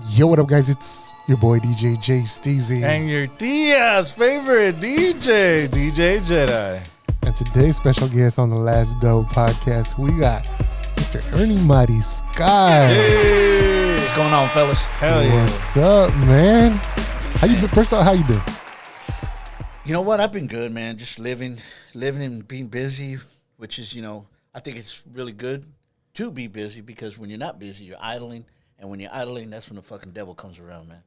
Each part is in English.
Yo, what up, guys? It's your boy DJ J Steezy. And your tia's favorite DJ, DJ Jedi. And today's special guest on the Last Dope podcast, we got Mr. Ernie Mariscal. Hey. What's going on, fellas? Hell yeah. What's up, man? How you been? First off, how you been? You know what? I've been good, man. Just living and being busy, which is, I think it's really good to be busy because when you're not busy, you're idling. And when you're idling, that's when the fucking devil comes around, man.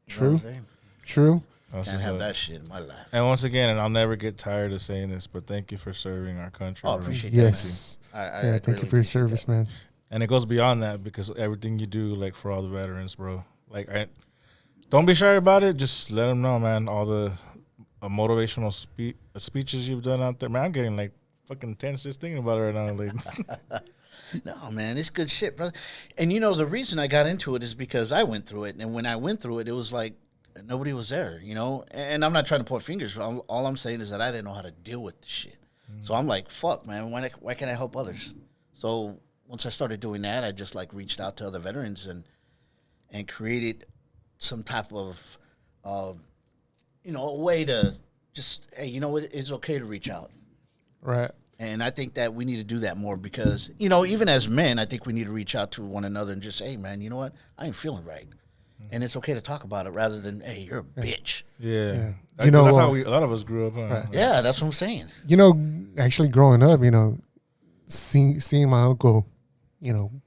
True. True. Can't have that shit in my life. And once again, and I'll never get tired of saying this, but thank you for serving our country. Oh, I appreciate yes. that. Yeah, thank you for your service, that. man. And it goes beyond that because everything you do, like for all the veterans, bro. Like, don't be shy about it. Just let them know, man. All the motivational speeches you've done out there, man. I'm getting like fucking tense just thinking about it right now. Like, No, man, it's good shit, brother. And the reason I got into it is because I went through it, and when I went through it, it was like nobody was there, And I'm not trying to point fingers. All I'm saying is that I didn't know how to deal with the shit. So I'm like, fuck, man. Why can't I help others? So once I started doing that, I just like reached out to other veterans and created some type of a way to just, hey, it's okay to reach out. Right. And I think that we need to do that more because, even as men, I think we need to reach out to one another and just say, hey, man, you know what? I ain't feeling right. And it's okay to talk about it rather than, hey, you're a bitch. yeah. Yeah. That's how a lot of us grew up. Huh? Right. Yeah, that's what I'm saying. Actually growing up, seeing my uncle,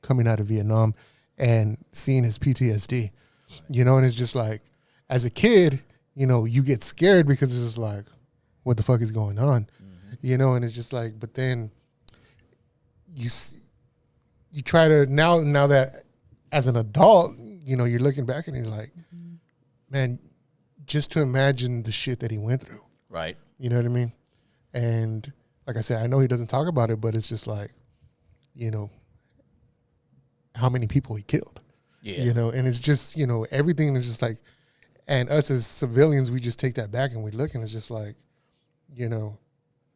coming out of Vietnam and seeing his PTSD, and it's just like, as a kid, you get scared because it's just like, what the fuck is going on? And it's just like, but then you try to, now that as an adult, you're looking back and you're like, man, just to imagine the shit that he went through. Right. You know what I mean? And like I said, I know he doesn't talk about it, but it's just like, how many people he killed. Yeah. And it's just, everything is just like, and us as civilians, we just take that back and we look and it's just like,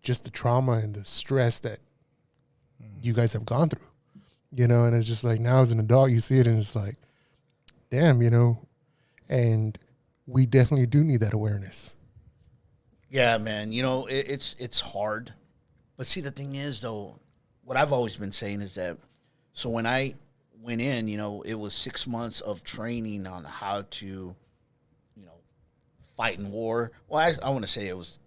just the trauma and the stress that you guys have gone through, and it's just like now as an adult, you see it and it's like, damn, and we definitely do need that awareness. Yeah, man. It's hard. But see, the thing is, though, what I've always been saying is that, so when I went in, it was 6 months of training on how to, fight in war. Well, I want to say it was,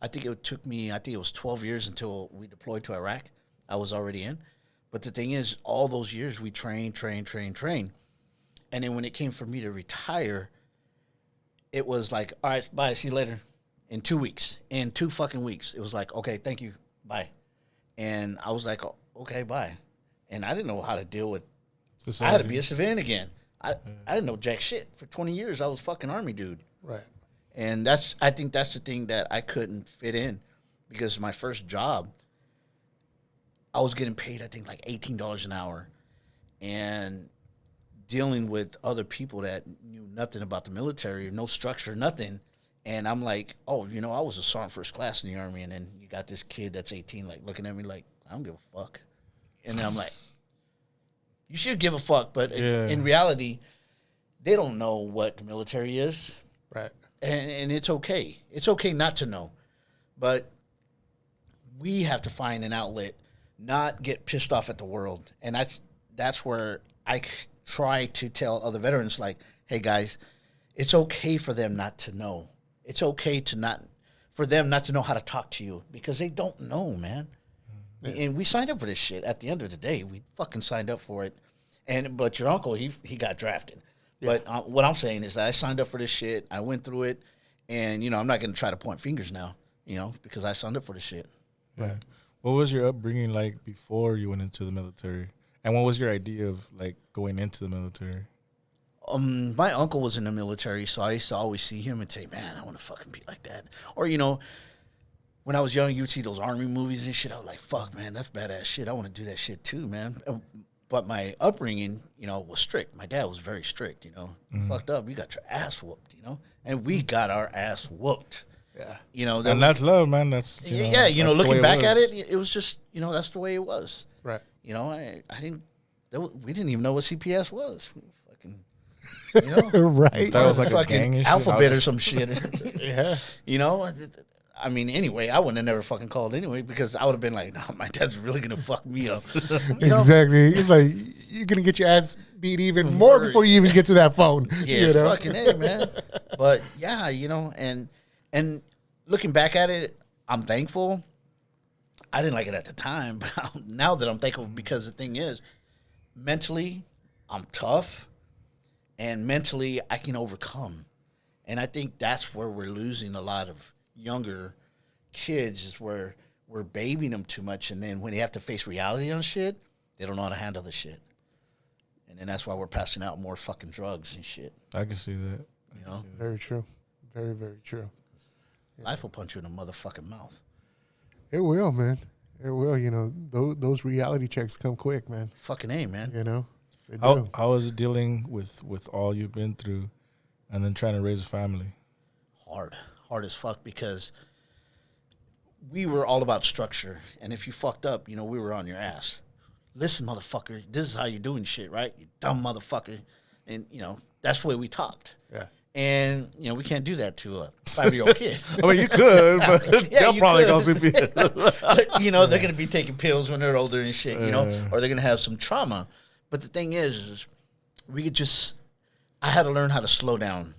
I think it was 12 years until we deployed to Iraq. I was already in. But the thing is, all those years we trained. And then when it came for me to retire, it was like, all right, bye, see you later. In 2 weeks. In 2 fucking weeks. It was like, okay, thank you, bye. And I was like, oh, okay, bye. And I didn't know how to deal with society. I had to be a civilian again. I didn't know jack shit. For 20 years, I was fucking Army dude. Right. And I think that's the thing that I couldn't fit in because my first job, I was getting paid, I think, like $18 an hour and dealing with other people that knew nothing about the military, no structure, nothing. And I'm like, oh, I was a sergeant first class in the Army. And then you got this kid that's 18, like looking at me like, I don't give a fuck. And then I'm like, you should give a fuck. But in reality, they don't know what the military is. Right. And it's okay. It's okay not to know. But we have to find an outlet, not get pissed off at the world. And that's where I try to tell other veterans, like, hey, guys, it's okay for them not to know. It's okay for them not to know how to talk to you because they don't know, man. Yeah. And we signed up for this shit. At the end of the day, we fucking signed up for it. But your uncle, he got drafted. Yeah. But what I'm saying is that I signed up for this shit. I went through it. And, I'm not going to try to point fingers now, because I signed up for this shit. Yeah. What was your upbringing like before you went into the military? And what was your idea of, like, going into the military? My uncle was in the military, so I used to always see him and say, man, I want to fucking be like that. Or, when I was young, you'd see those Army movies and shit. I was like, fuck, man, that's badass shit. I want to do that shit too, man. But my upbringing, was strict. My dad was very strict, Fucked up. You got your ass whooped, And we got our ass whooped. Yeah. And that's love, man. That's, looking back at it, it was just, that's the way it was. Right. I didn't, we didn't even know what CPS was. Fucking You know, Right. That was like a fucking gang and shit. alphabet or some shit. Yeah. You know, I mean, anyway, I wouldn't have never fucking called anyway because I would have been like, no, my dad's really gonna fuck me up. You know? Exactly. It's like you're gonna get your ass beat even more before you even get to that phone. Yeah, you know? fucking A, man. But yeah, you know, and looking back at it, I'm thankful. I didn't like it at the time, but now that I'm thankful because the thing is, mentally, I'm tough, and mentally, I can overcome. And I think that's where we're losing a lot of younger kids is where we're babying them too much, and then when they have to face reality on shit, they don't know how to handle the shit. And then that's why we're passing out more fucking drugs and shit. I can see that. You know, Very true. Very, very true. life will punch you in the motherfucking mouth. It will, man. It will. You know, those reality checks come quick, man. Fucking A, man. You know, they do. How is it dealing with all you've been through, and then trying to raise a family? Hard as fuck because we were all about structure, and if you fucked up, you know, we were on your ass. Listen, motherfucker, this is how you're doing shit, right? You dumb motherfucker, and you know that's the way we talked. Yeah. And you know we can't do that to a 5-year-old kid. I mean, you could, but Yeah, they'll you probably could. go see You know, they're going to be taking pills when they're older and shit, you know, or they're going to have some trauma. But the thing is we could just, I had to learn how to slow down.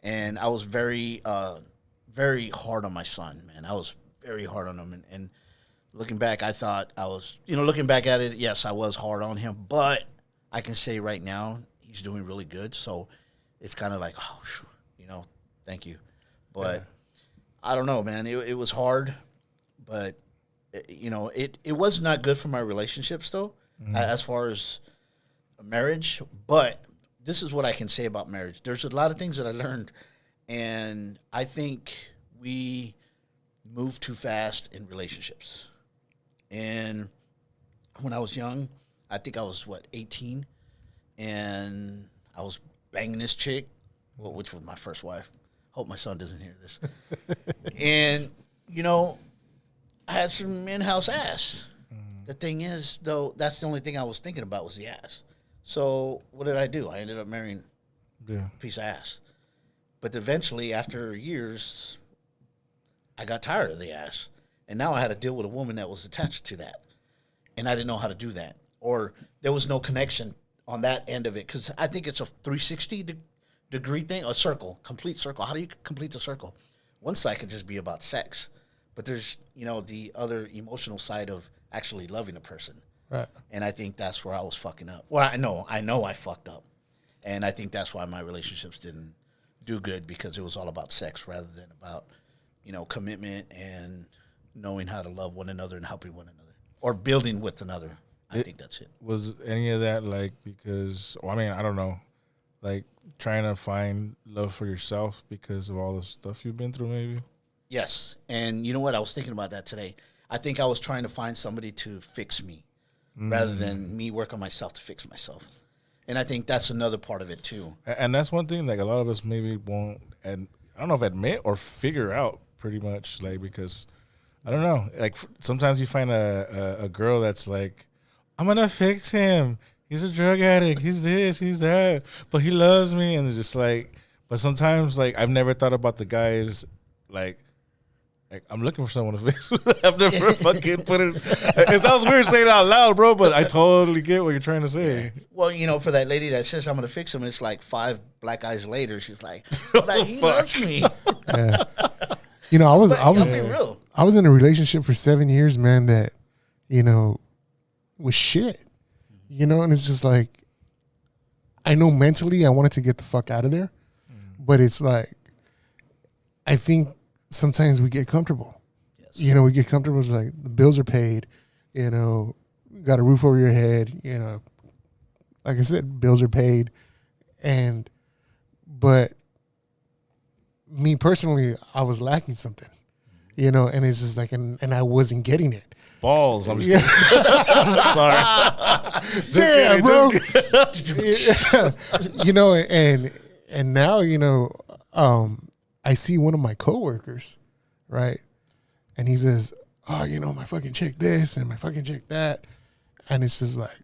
And I was very, very hard on my son, man. I was very hard on him. And looking back, I thought I was, you know, looking back at it, yes, I was hard on him. But I can say right now, he's doing really good. So it's kind of like, oh, you know, thank you. But I don't know, man. It was hard, but you know, it was not good for my relationships though, as far as marriage. But this is what I can say about marriage. There's a lot of things that I learned, and I think we move too fast in relationships. And when I was young, I think I was 18, and I was banging this chick, which was my first wife. Hope my son doesn't hear this. And, you know, I had some in-house ass. The thing is, though, that's the only thing I was thinking about was the ass. So what did I do? I ended up marrying a piece of ass. But eventually, after years, I got tired of the ass. And now I had to deal with a woman that was attached to that. And I didn't know how to do that. Or there was no connection on that end of it. Because I think it's a 360-degree thing, a circle, complete circle. How do you complete the circle? One side could just be about sex. But there's, you know, the other emotional side of actually loving a person. Right. And I think that's where I was fucking up. Well, I know I fucked up. And I think that's why my relationships didn't do good, because it was all about sex rather than about, you know, commitment and knowing how to love one another and helping one another or building with another. I think that's it. Was any of that like because, well, I mean, I don't know, like trying to find love for yourself because of all the stuff you've been through maybe? Yes. And you know what? I was thinking about that today. I think I was trying to find somebody to fix me rather than me work on myself to fix myself. And I think that's another part of it too. And that's one thing, like a lot of us maybe won't, and I don't know if admit or figure out pretty much, like, because I don't know, like sometimes you find a girl that's like, I'm going to fix him. He's a drug addict. He's this, he's that, but he loves me. And it's just like, but sometimes like I've never thought about the guys like I'm looking for someone to fix. I've never fucking put it. It sounds weird saying it out loud, bro, but I totally get what you're trying to say. Well, you know, for that lady that says I'm going to fix him, it's like 5 black eyes later. She's like, but he loves me. Yeah. You know, I was in a relationship for 7 years, man, that, you know, was shit. You know, and it's just like, I know mentally I wanted to get the fuck out of there, but it's like, I think sometimes we get comfortable. Yes. You know, we get comfortable. It's like the bills are paid, you know, got a roof over your head, you know, like I said, bills are paid. But me personally, I was lacking something, you know, and it's just like, and I wasn't getting it. Balls. I'm just kidding. Sorry. Yeah, bro. You know, and now, you know, I see one of my coworkers, right? And he says, oh, you know, my fucking chick this and my fucking chick that. And it's just like,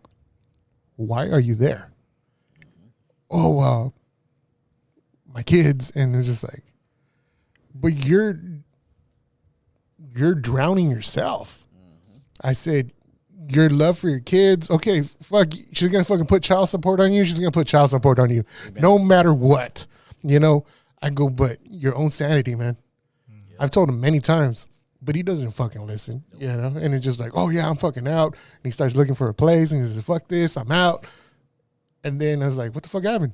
why are you there? Oh, well, my kids, and it's just like, but you're drowning yourself. I said, your love for your kids, okay, fuck, she's gonna fucking put child support on you. She's gonna put child support on you, no matter what. You know, I go, but your own sanity, man. I've told him many times, but he doesn't fucking listen. You know, and it's just like, oh yeah, I'm fucking out. And he starts looking for a place, and he says, fuck this, I'm out. And then I was like, what the fuck happened?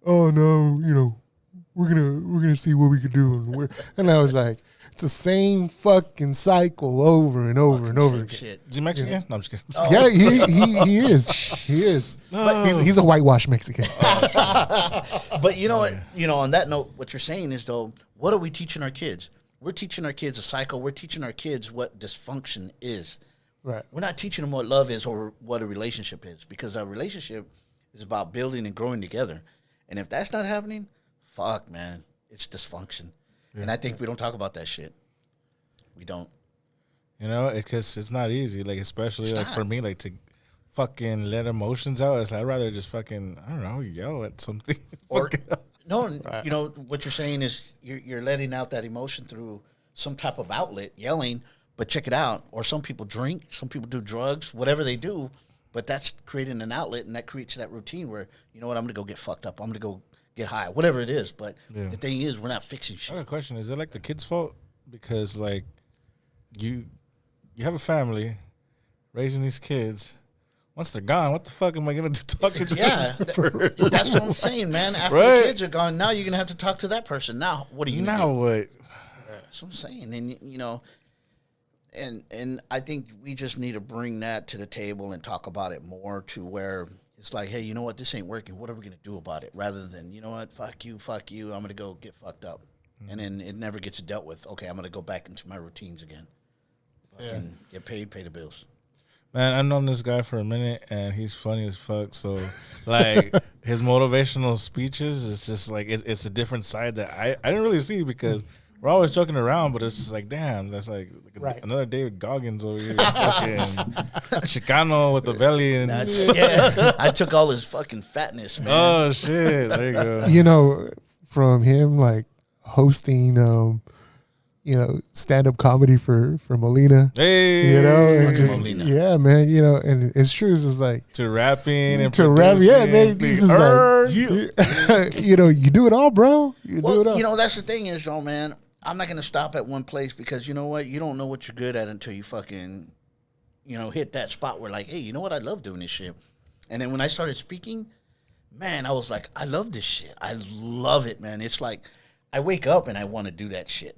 Oh no, you know, we're gonna see what we could do, and I was like, it's the same fucking cycle over and over and over again. Shit. Is he Mexican? Yeah. No, I'm just kidding. Oh. Yeah, he is. He is. He's a whitewashed Mexican. But you know what? You know, on that note, what you're saying is though, what are we teaching our kids? We're teaching our kids a cycle. We're teaching our kids what dysfunction is. Right. We're not teaching them what love is or what a relationship is, because a relationship is about building and growing together. And if that's not happening, fuck, man, it's dysfunction. Yeah. And I think we don't talk about that shit. We don't. You know, because it's not easy. Like, especially like for me, like to fucking let emotions out. It's, I'd rather just fucking, I don't know, yell at something. Or no, you know what you're saying is you're letting out that emotion through some type of outlet, yelling. But check it out. Or some people drink, some people do drugs, whatever they do. But that's creating an outlet, and that creates that routine where, you know what, I'm going to go get fucked up. I'm going to go get high, whatever it is. But the thing is, we're not fixing shit. I have a question. Is it like the kid's fault? Because, like, you have a family raising these kids. Once they're gone, what the fuck am I going to talk to? Yeah, that's what I'm saying, man. After the kids are gone, now you're going to have to talk to that person. Now, what are you going to do? Now what? That's what I'm saying. And, you know, and I think we just need to bring that to the table and talk about it more, to where it's like, hey, you know what, this ain't working. What are we going to do about it? Rather than, you know what, fuck you, I'm going to go get fucked up. Mm-hmm. And then it never gets dealt with. Okay, I'm going to go back into my routines again. Fucking get paid, pay the bills. Man, I've known this guy for a minute, and he's funny as fuck. So, like, his motivational speeches, it's just like, it's a different side that I didn't really see, because we're always joking around, but it's just like, damn, that's like another David Goggins over here, fucking Chicano with the belly. And I took all his fucking fatness, man. Oh, shit. There you go. You know, from him, like, hosting, you know, stand-up comedy for Molina. Hey. You know, and just, Molina. yeah, man, you know, and it's true. It's just like, To rapping and to rap, yeah, man. It's just like, you know, you do it all, bro. You do it all. You know, that's the thing is, though, man, I'm not going to stop at one place, because you know what? You don't know what you're good at until you fucking, you know, hit that spot where, like, hey, you know what? I love doing this shit. And then when I started speaking, man, I was like, I love this shit. I love it, man. It's like I wake up and I want to do that shit.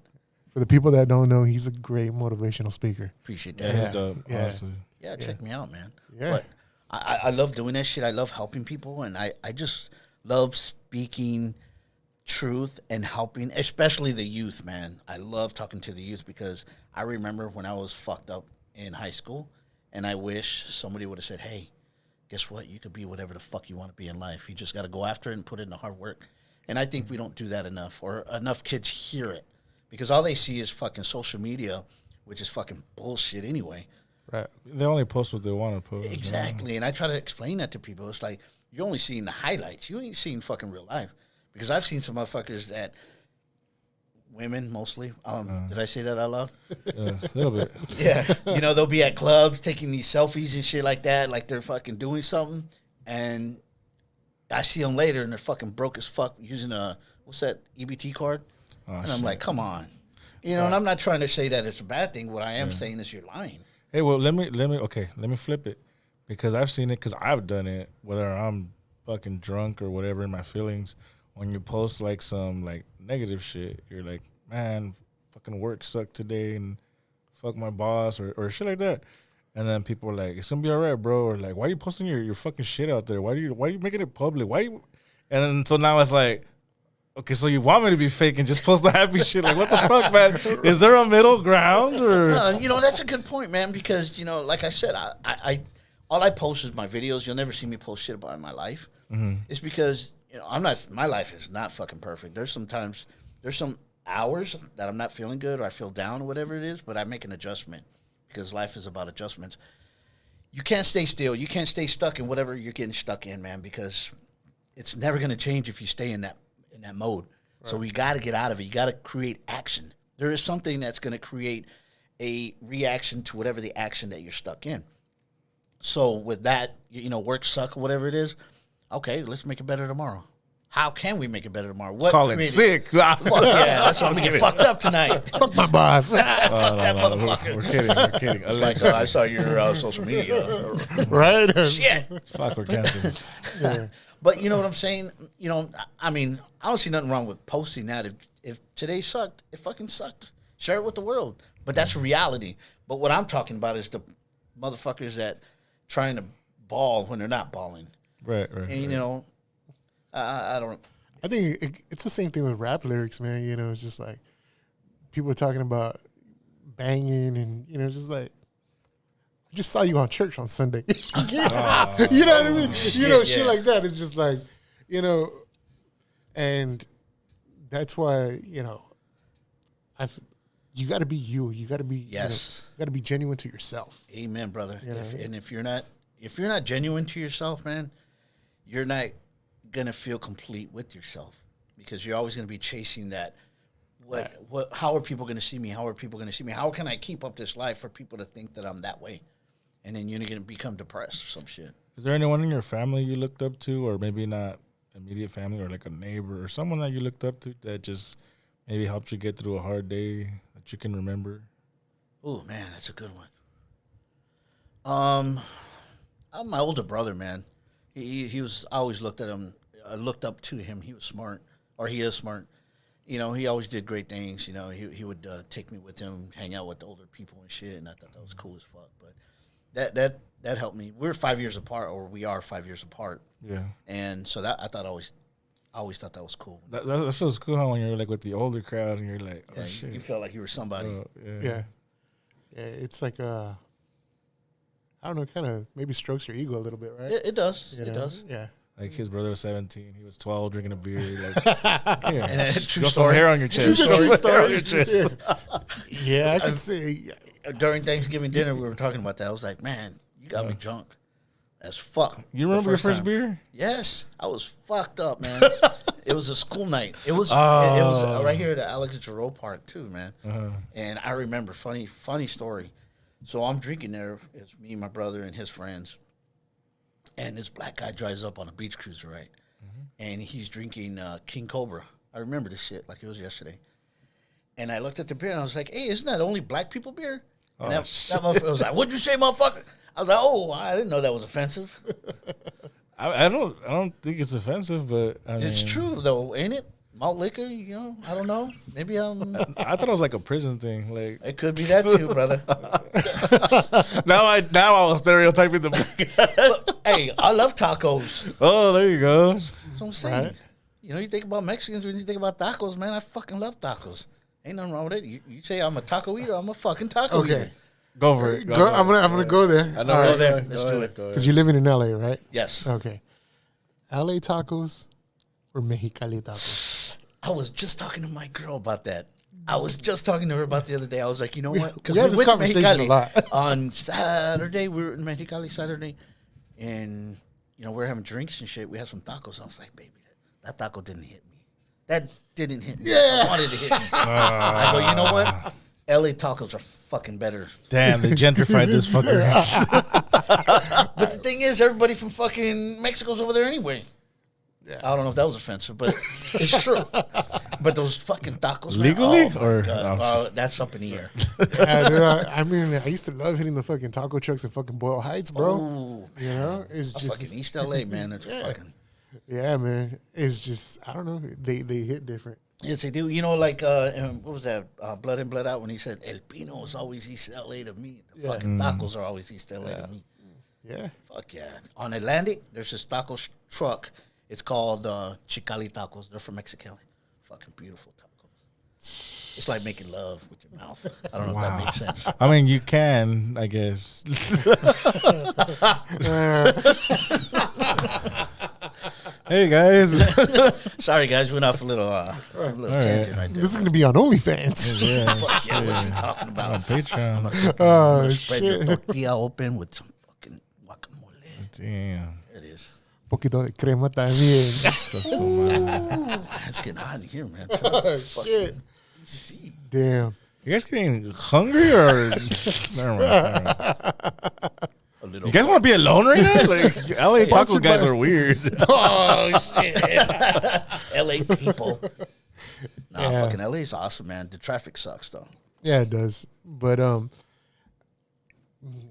For the people that don't know, he's a great motivational speaker. Appreciate Yeah, that. he's dope, honestly. Yeah, check me out, man. Yeah. But I love doing that shit. I love helping people, and I just love speaking truth and helping, especially the youth, man. I love talking to the youth, because I remember when I was fucked up in high school, and I wish somebody would have said, hey, guess what? You could be whatever the fuck you want to be in life. You just got to go after it and put in the hard work. And I think we don't do that enough, or enough kids hear it, because all they see is fucking social media, which is fucking bullshit anyway. Right. They only post what they want to post. Exactly. And I try to explain that to people. It's like, you're only seeing the highlights. You ain't seeing fucking real life. Because I've seen some motherfuckers that, women mostly, did I say that out loud? A little bit. Yeah. You know, they'll be at clubs taking these selfies and shit like that, like they're fucking doing something. And I see them later, and they're fucking broke as fuck using what's that, EBT card? Oh, and I'm like, come on. You know, and I'm not trying to say that it's a bad thing. What I am saying is you're lying. Hey, well, let me flip it, because I've seen it, because I've done it, whether I'm fucking drunk or whatever in my feelings. When you post like some like negative shit, you're like, man, fucking work sucked today, and fuck my boss, or shit like that. And then people are like, it's gonna be all right, bro. Or like, why are you posting your fucking shit out there? Why are you making it public? And then, so now it's like, okay, so you want me to be fake and just post the happy shit? Like, what the fuck, man? Is there a middle ground? Or you know, that's a good point, man, because, you know, like I said, I all I post is my videos. You'll never see me post shit about my life. Mm-hmm. It's because, you know, my life is not fucking perfect. There's some hours that I'm not feeling good, or I feel down, or whatever it is, but I make an adjustment, because life is about adjustments. You can't stay still. You can't stay stuck in whatever you're getting stuck in, man, because it's never going to change if you stay in in that mode. Right. So we got to get out of it. You got to create action. There is something that's going to create a reaction to whatever the action that you're stuck in. So with that, work suck or whatever it is, okay, let's make it better tomorrow. How can we make it better tomorrow? What Call it sick. Fuck yeah, that's why I'm getting fucked up tonight. Fuck my boss. That motherfucker. We're kidding. It's like, I saw your social media. Right? Shit. Fuck, we're canceled. Yeah. But you know what I'm saying? I don't see nothing wrong with posting that. If today sucked, it fucking sucked. Share it with the world. But that's reality. But what I'm talking about is the motherfuckers that trying to ball when they're not balling. Right. And, I don't. I think it's the same thing with rap lyrics, man. It's just like people are talking about banging and, just like, I just saw you on church on Sunday. You know what I mean? Shit like that. It's just like, and that's why, you got to be you. You got to be, Yes. You got to be genuine to yourself. Amen, brother. If you're not genuine to yourself, man, you're not gonna feel complete with yourself because you're always gonna be chasing that. How are people gonna see me? How are people gonna see me? How can I keep up this life for people to think that I'm that way? And then you're gonna become depressed or some shit. Is there anyone in your family you looked up to, or maybe not immediate family, or like a neighbor or someone that you looked up to that just maybe helped you get through a hard day that you can remember? Oh man, that's a good one. My older brother, man. He was, I always looked up to him. He was smart, or he is smart. He always did great things. He would take me with him, hang out with the older people and shit, and I thought that was cool as fuck. But that helped me. We're 5 years apart, or we are 5 years apart. Yeah. And so that I always thought that was cool. That feels cool, huh, when you're like with the older crowd and you're like, oh shit. You felt like you were somebody. Yeah. It's like I don't know, kind of maybe strokes your ego a little bit, right? It does. It does. Yeah. Like his brother was 17, he was 12 drinking a beer. Like, And true some story. hair on your chest. True story. Chest. Yeah, I could say. During Thanksgiving dinner, we were talking about that. I was like, man, you got me drunk as fuck. You remember your first time. beer? Yes, I was fucked up, man. It was a school night. It was right here at the Alex Giroux Park too, man. And I remember funny story. So I'm drinking there. It's me, my brother, and his friends. And this black guy drives up on a beach cruiser, right? And he's drinking King Cobra. I remember this shit like it was yesterday. And I looked at the beer and I was like, hey, isn't that only black people beer? And that motherfucker was like, what'd you say, motherfucker? I was like, oh, I didn't know that was offensive. I don't think it's offensive, but It's true though, ain't it? Malt liquor, I don't know. Maybe I thought it was like a prison thing. Like it could be that too, brother. now I was stereotyping the. Hey, I love tacos. Oh, there you go. That's what I'm saying. Right. You think about Mexicans when you think about tacos, man. I fucking love tacos. Ain't nothing wrong with it. You say I'm a taco eater, I'm a fucking taco eater. Go for it. I'm gonna go there. I know. Go there. Let's do it. Because you're living in LA, right? Yes. Okay. LA tacos or Mexicali tacos? I was just talking to my girl about that. I was just talking to her about the other day. I was like, you know what? Because we have this conversation a lot. On Saturday, we were in Mexicali Saturday, and we're having drinks and shit. We had some tacos. I was like, baby, that taco didn't hit me. That didn't hit me. Yeah. I wanted to hit me. I go, you know what? LA tacos are fucking better. Damn, they gentrified this fucker. But the thing is, everybody from fucking Mexico's over there anyway. Yeah. I don't know if that was offensive, but it's true. But those fucking tacos, legally, man, or that's up in the air. Yeah, dude, I mean, I used to love hitting the fucking taco trucks in fucking Boyle Heights, bro. Ooh, it's just fucking East LA, man. That's fucking. Yeah, man. It's just I don't know. They hit different. Yes, they do. Like what was that? Blood In, Blood Out, when he said El Pino is always East LA to me. The fucking tacos are always East LA to me. Yeah. Fuck yeah. On Atlantic, there's this taco truck. It's called Chicali Tacos. They're from Mexicali. Fucking beautiful tacos. It's like making love with your mouth. I don't know if that makes sense. I mean, you can, I guess. Hey, guys. Sorry, guys. Went off a little tangent right there. This is going to be on OnlyFans. Yeah. Fuck yeah, what's he talking about? On Patreon. Oh, spread your shit. tortilla open with some fucking guacamole. Damn. There it is. poquito de crema también. It's getting hot in here, man. Oh, shit. Damn. You guys getting hungry or? Never mind. You guys want to be alone right now? Like LA taco guys are weird. Oh shit! LA people. Nah, Yeah. fucking LA is awesome, man. The traffic sucks though. Yeah, it does. But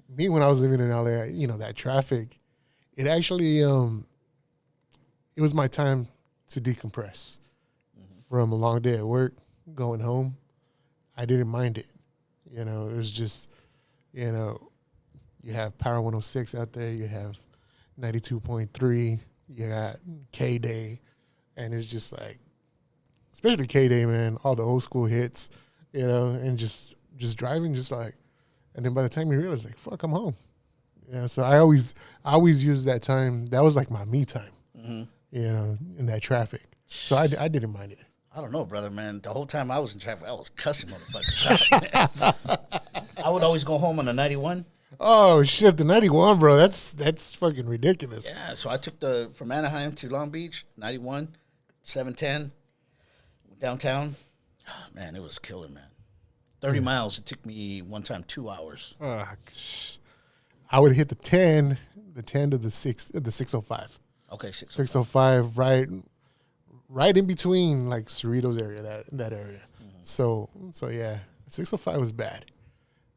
me when I was living in LA, that traffic, it actually it was my time to decompress from a long day at work, going home. I didn't mind it. It was just, you have Power 106 out there, you have 92.3, you got K-Day, and it's just like, especially K-Day, man, all the old school hits, and just driving, just like, and then by the time you realize, like, fuck, I'm home. So I always use that time. That was like my me time, in that traffic. So I didn't mind it. I don't know, brother, man. The whole time I was in traffic, I was cussing motherfuckers. I would always go home on the 91. Oh shit, the 91, bro. That's fucking ridiculous. Yeah, so I took from Anaheim to Long Beach, 91, 710, downtown. Oh, man, it was killer, man. 30 miles. It took me one time 2 hours. I would hit the 10 to the 605. Okay, 605. 605, right in between like Cerritos area, that area. So yeah, 605 was bad,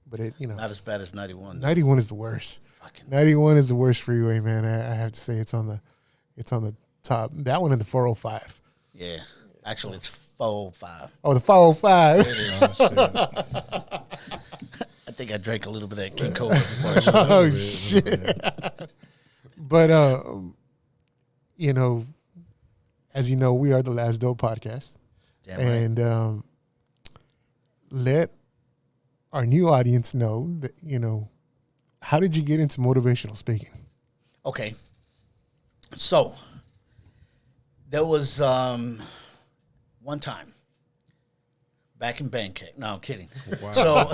but it not as bad as 91. 91 is the worst. Fucking 91 is the worst freeway, man. I have to say it's on the top. That one in the 405. Yeah, actually it's 405. Oh, the 405. I think I drank a little bit of that King Cobra before I started. Oh shit. But as you know, we are the Last Dope podcast. Damn right. And let our new audience know that, how did you get into motivational speaking? Okay. So, there was one time back in Bangkok. No, I'm kidding. Wow. So,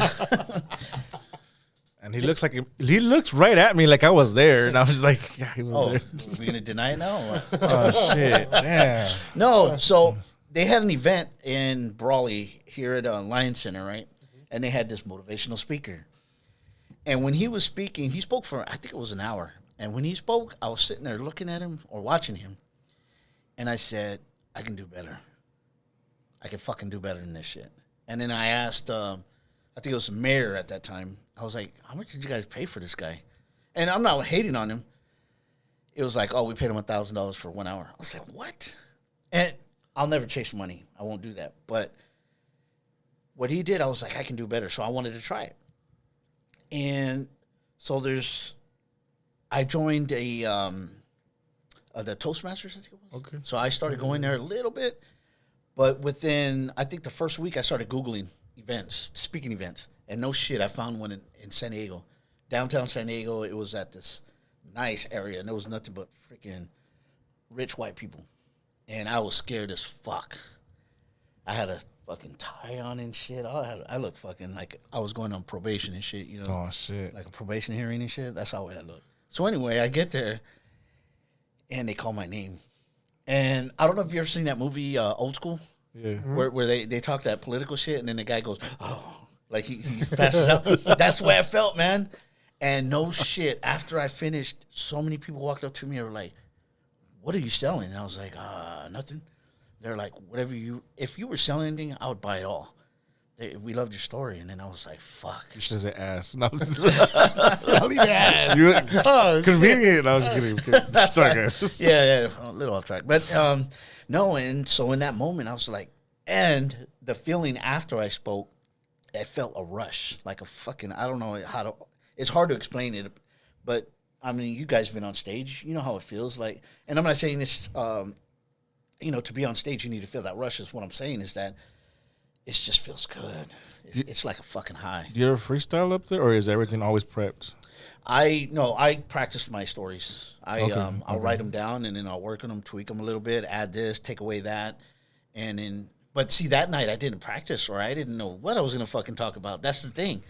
And he looks right at me like I was there, and I was like, yeah, he was there. we gonna deny it now? Or what? Oh shit! Damn. No, so they had an event in Brawley here at Lion Center, right? And they had this motivational speaker. And when he was speaking, he spoke for, I think it was an hour. And when he spoke, I was sitting there looking at him or watching him. And I said, I can do better. I can fucking do better than this shit. And then I asked, I think it was the mayor at that time. I was like, how much did you guys pay for this guy? And I'm not hating on him. It was like, oh, we paid him $1,000 for 1 hour. I was like, what? And I'll never chase money. I won't do that. But what he did, I was like, I can do better. So I wanted to try it. And so I joined the Toastmasters, I think it was. Okay. So I started going there a little bit. But within, I think the first week, I started Googling events, speaking events. And no shit, I found one in San Diego. Downtown San Diego, it was at this nice area. And there was nothing but freaking rich white people. And I was scared as fuck. I had a fucking tie on and shit. I looked fucking like I was going on probation and shit, Oh shit! like a probation hearing and shit. That's how I looked. So anyway, I get there, and they call my name. And I don't know if you ever seen that movie, Old School, Yeah. where they talk that political shit, and then the guy goes, oh, like he passes out. That's the way I felt, man. And no shit, after I finished, so many people walked up to me and were like, what are you selling? And I was like, nothing. They're like, if you were selling anything, I would buy it all. We loved your story. And then I was like, fuck. You should say ass. No, Selling ass. Convenient. I was kidding. Sorry, guys. Yeah, a little off track. But no, and so in that moment, I was like, and the feeling after I spoke, I felt a rush, like a fucking, I don't know how to, it's hard to explain it, but I mean, you guys have been on stage, you know how it feels like, and I'm not saying this, to be on stage, you need to feel that rush. Is what I'm saying is that it just feels good. It's like a fucking high. Do you ever freestyle up there, or is everything always prepped? I practice my stories. I'll write them down, and then I'll work on them, tweak them a little bit, add this, take away that, and then. But see, that night I didn't practice, or I didn't know what I was gonna fucking talk about. That's the thing.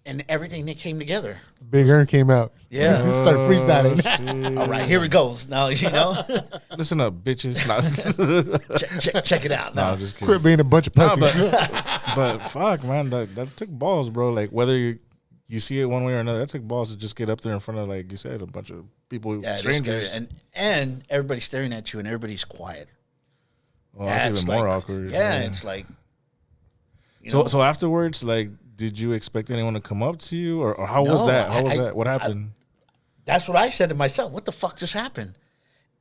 and everything that came together. Big Ern came out. Yeah. Started freestyling. Shit. All right, here it goes. Now, Listen up, bitches. Nah, check it out. nah, Now, I'm just kidding. Quit being a bunch of Nah, pussies. but fuck, man, that took balls, bro. Like whether you see it one way or another, that took balls to just get up there in front of, like you said, a bunch of people, yeah, strangers. and everybody's staring at you, and everybody's quiet. Well, that's it's even more like- awkward. Yeah, it's like. So afterwards, like, did you expect anyone to come up to you, or how was No, that? How was that? What happened? That's what I said to myself. What the fuck just happened?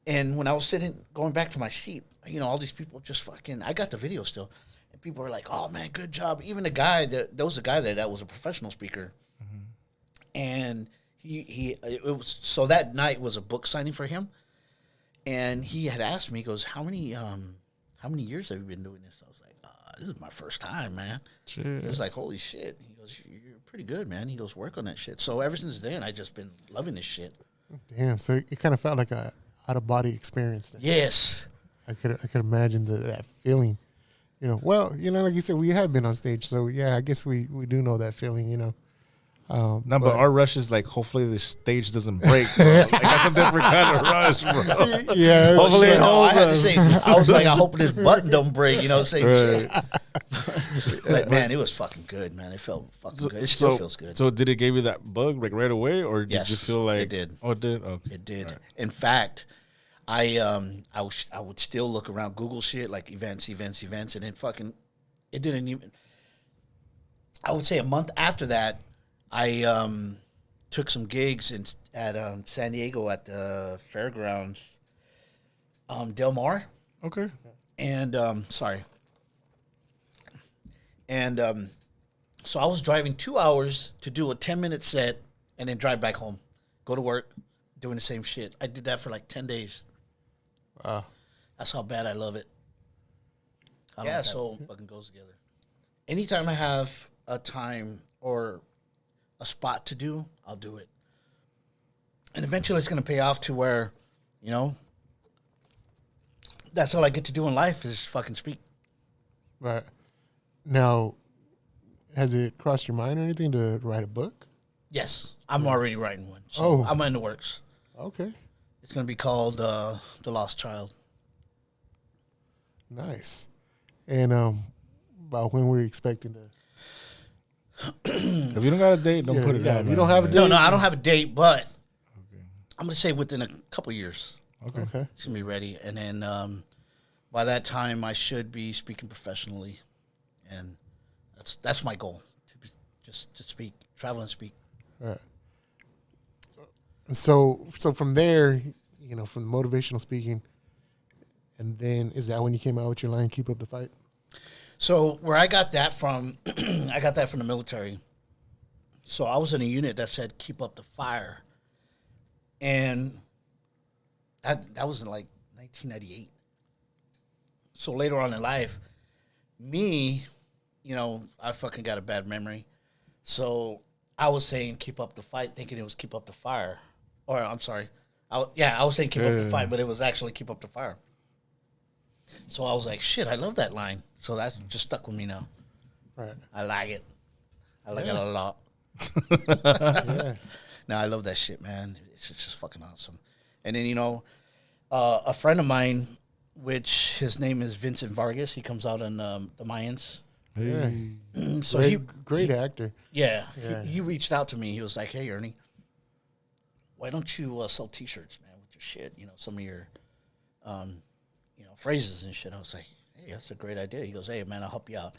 And when I was going back to my seat, all these people just fucking. I got the video still, and people were like, "Oh man, good job." Even the guy there was a guy that was a professional speaker, and it was so that night was a book signing for him, and he had asked me, he goes, "How many years have you been doing this?" I was like, "This is my first time, man." Shit. It was like, holy shit. He goes, "You're pretty good, man." He goes, "Work on that shit." So ever since then, I just been loving this shit. Damn. So it kind of felt like a out of body experience. Then. Yes. I could imagine that feeling. Well, like you said, we have been on stage, so yeah, I guess we do know that feeling. No, but our rush is like, hopefully the stage doesn't break, bro. Like, that's a different kind of rush, bro. Yeah. Hopefully it I holds had to us. say, I was like, I hope this button don't break, same Right. shit. But man, it was fucking good, man. It felt fucking good. It still feels good. So did it give you that bug like right away, or did Yes, you feel like it did. Oh, it did. Okay. It did. All right. In fact, I would still look around, Google shit like events, and then fucking it didn't even. I would say a month after that, I took some gigs at San Diego at the fairgrounds, Del Mar, Okay. and so I was driving 2 hours to do a 10-minute set and then drive back home, go to work, doing the same shit. I did that for like 10 days. Wow. That's how bad I love it. So fucking goes together. Anytime I have a time or a spot to do, I'll do it. And eventually it's going to pay off to where, that's all I get to do in life is fucking speak. Right. Now, has it crossed your mind or anything to write a book? Yes, I'm already writing one. So Oh. I'm in the works. Okay. It's going to be called The Lost Child. Nice. And about when we're expecting to. If you don't got a date, don't put it down. If you man. don't have a date. No, I don't have a date, but I'm going to say within a couple years. Okay. Okay. It's going to be ready. And then by that time, I should be speaking professionally. And that's my goal, to speak, travel and speak. Right. And so from there, from motivational speaking, and then is that when you came out with your line, "Keep Up the Fight"? So where I got that from, I got that from the military. So I was in a unit that said "Keep up the fire," and that was in like 1998. So later on in life, me, I fucking got a bad memory. So I was saying "Keep up the fight," thinking it was "Keep up the fire," or I'm sorry, I was saying "Keep up the fight," but it was actually "Keep up the fire." So I was like, "Shit, I love that line." So that just stuck with me now. Right. I like it. I like it a lot. Yeah. No, I love that shit, man. It's just fucking awesome. And then, a friend of mine, which his name is Vincent Vargas, he comes out in the Mayans. Yeah. So Great actor. Yeah. Yeah. He reached out to me. He was like, "Hey, Ernie, why don't you sell T-shirts, man, with your shit? Some of your, phrases and shit." I was like, "Hey, that's a great idea." He goes, "Hey, man, I'll help you out."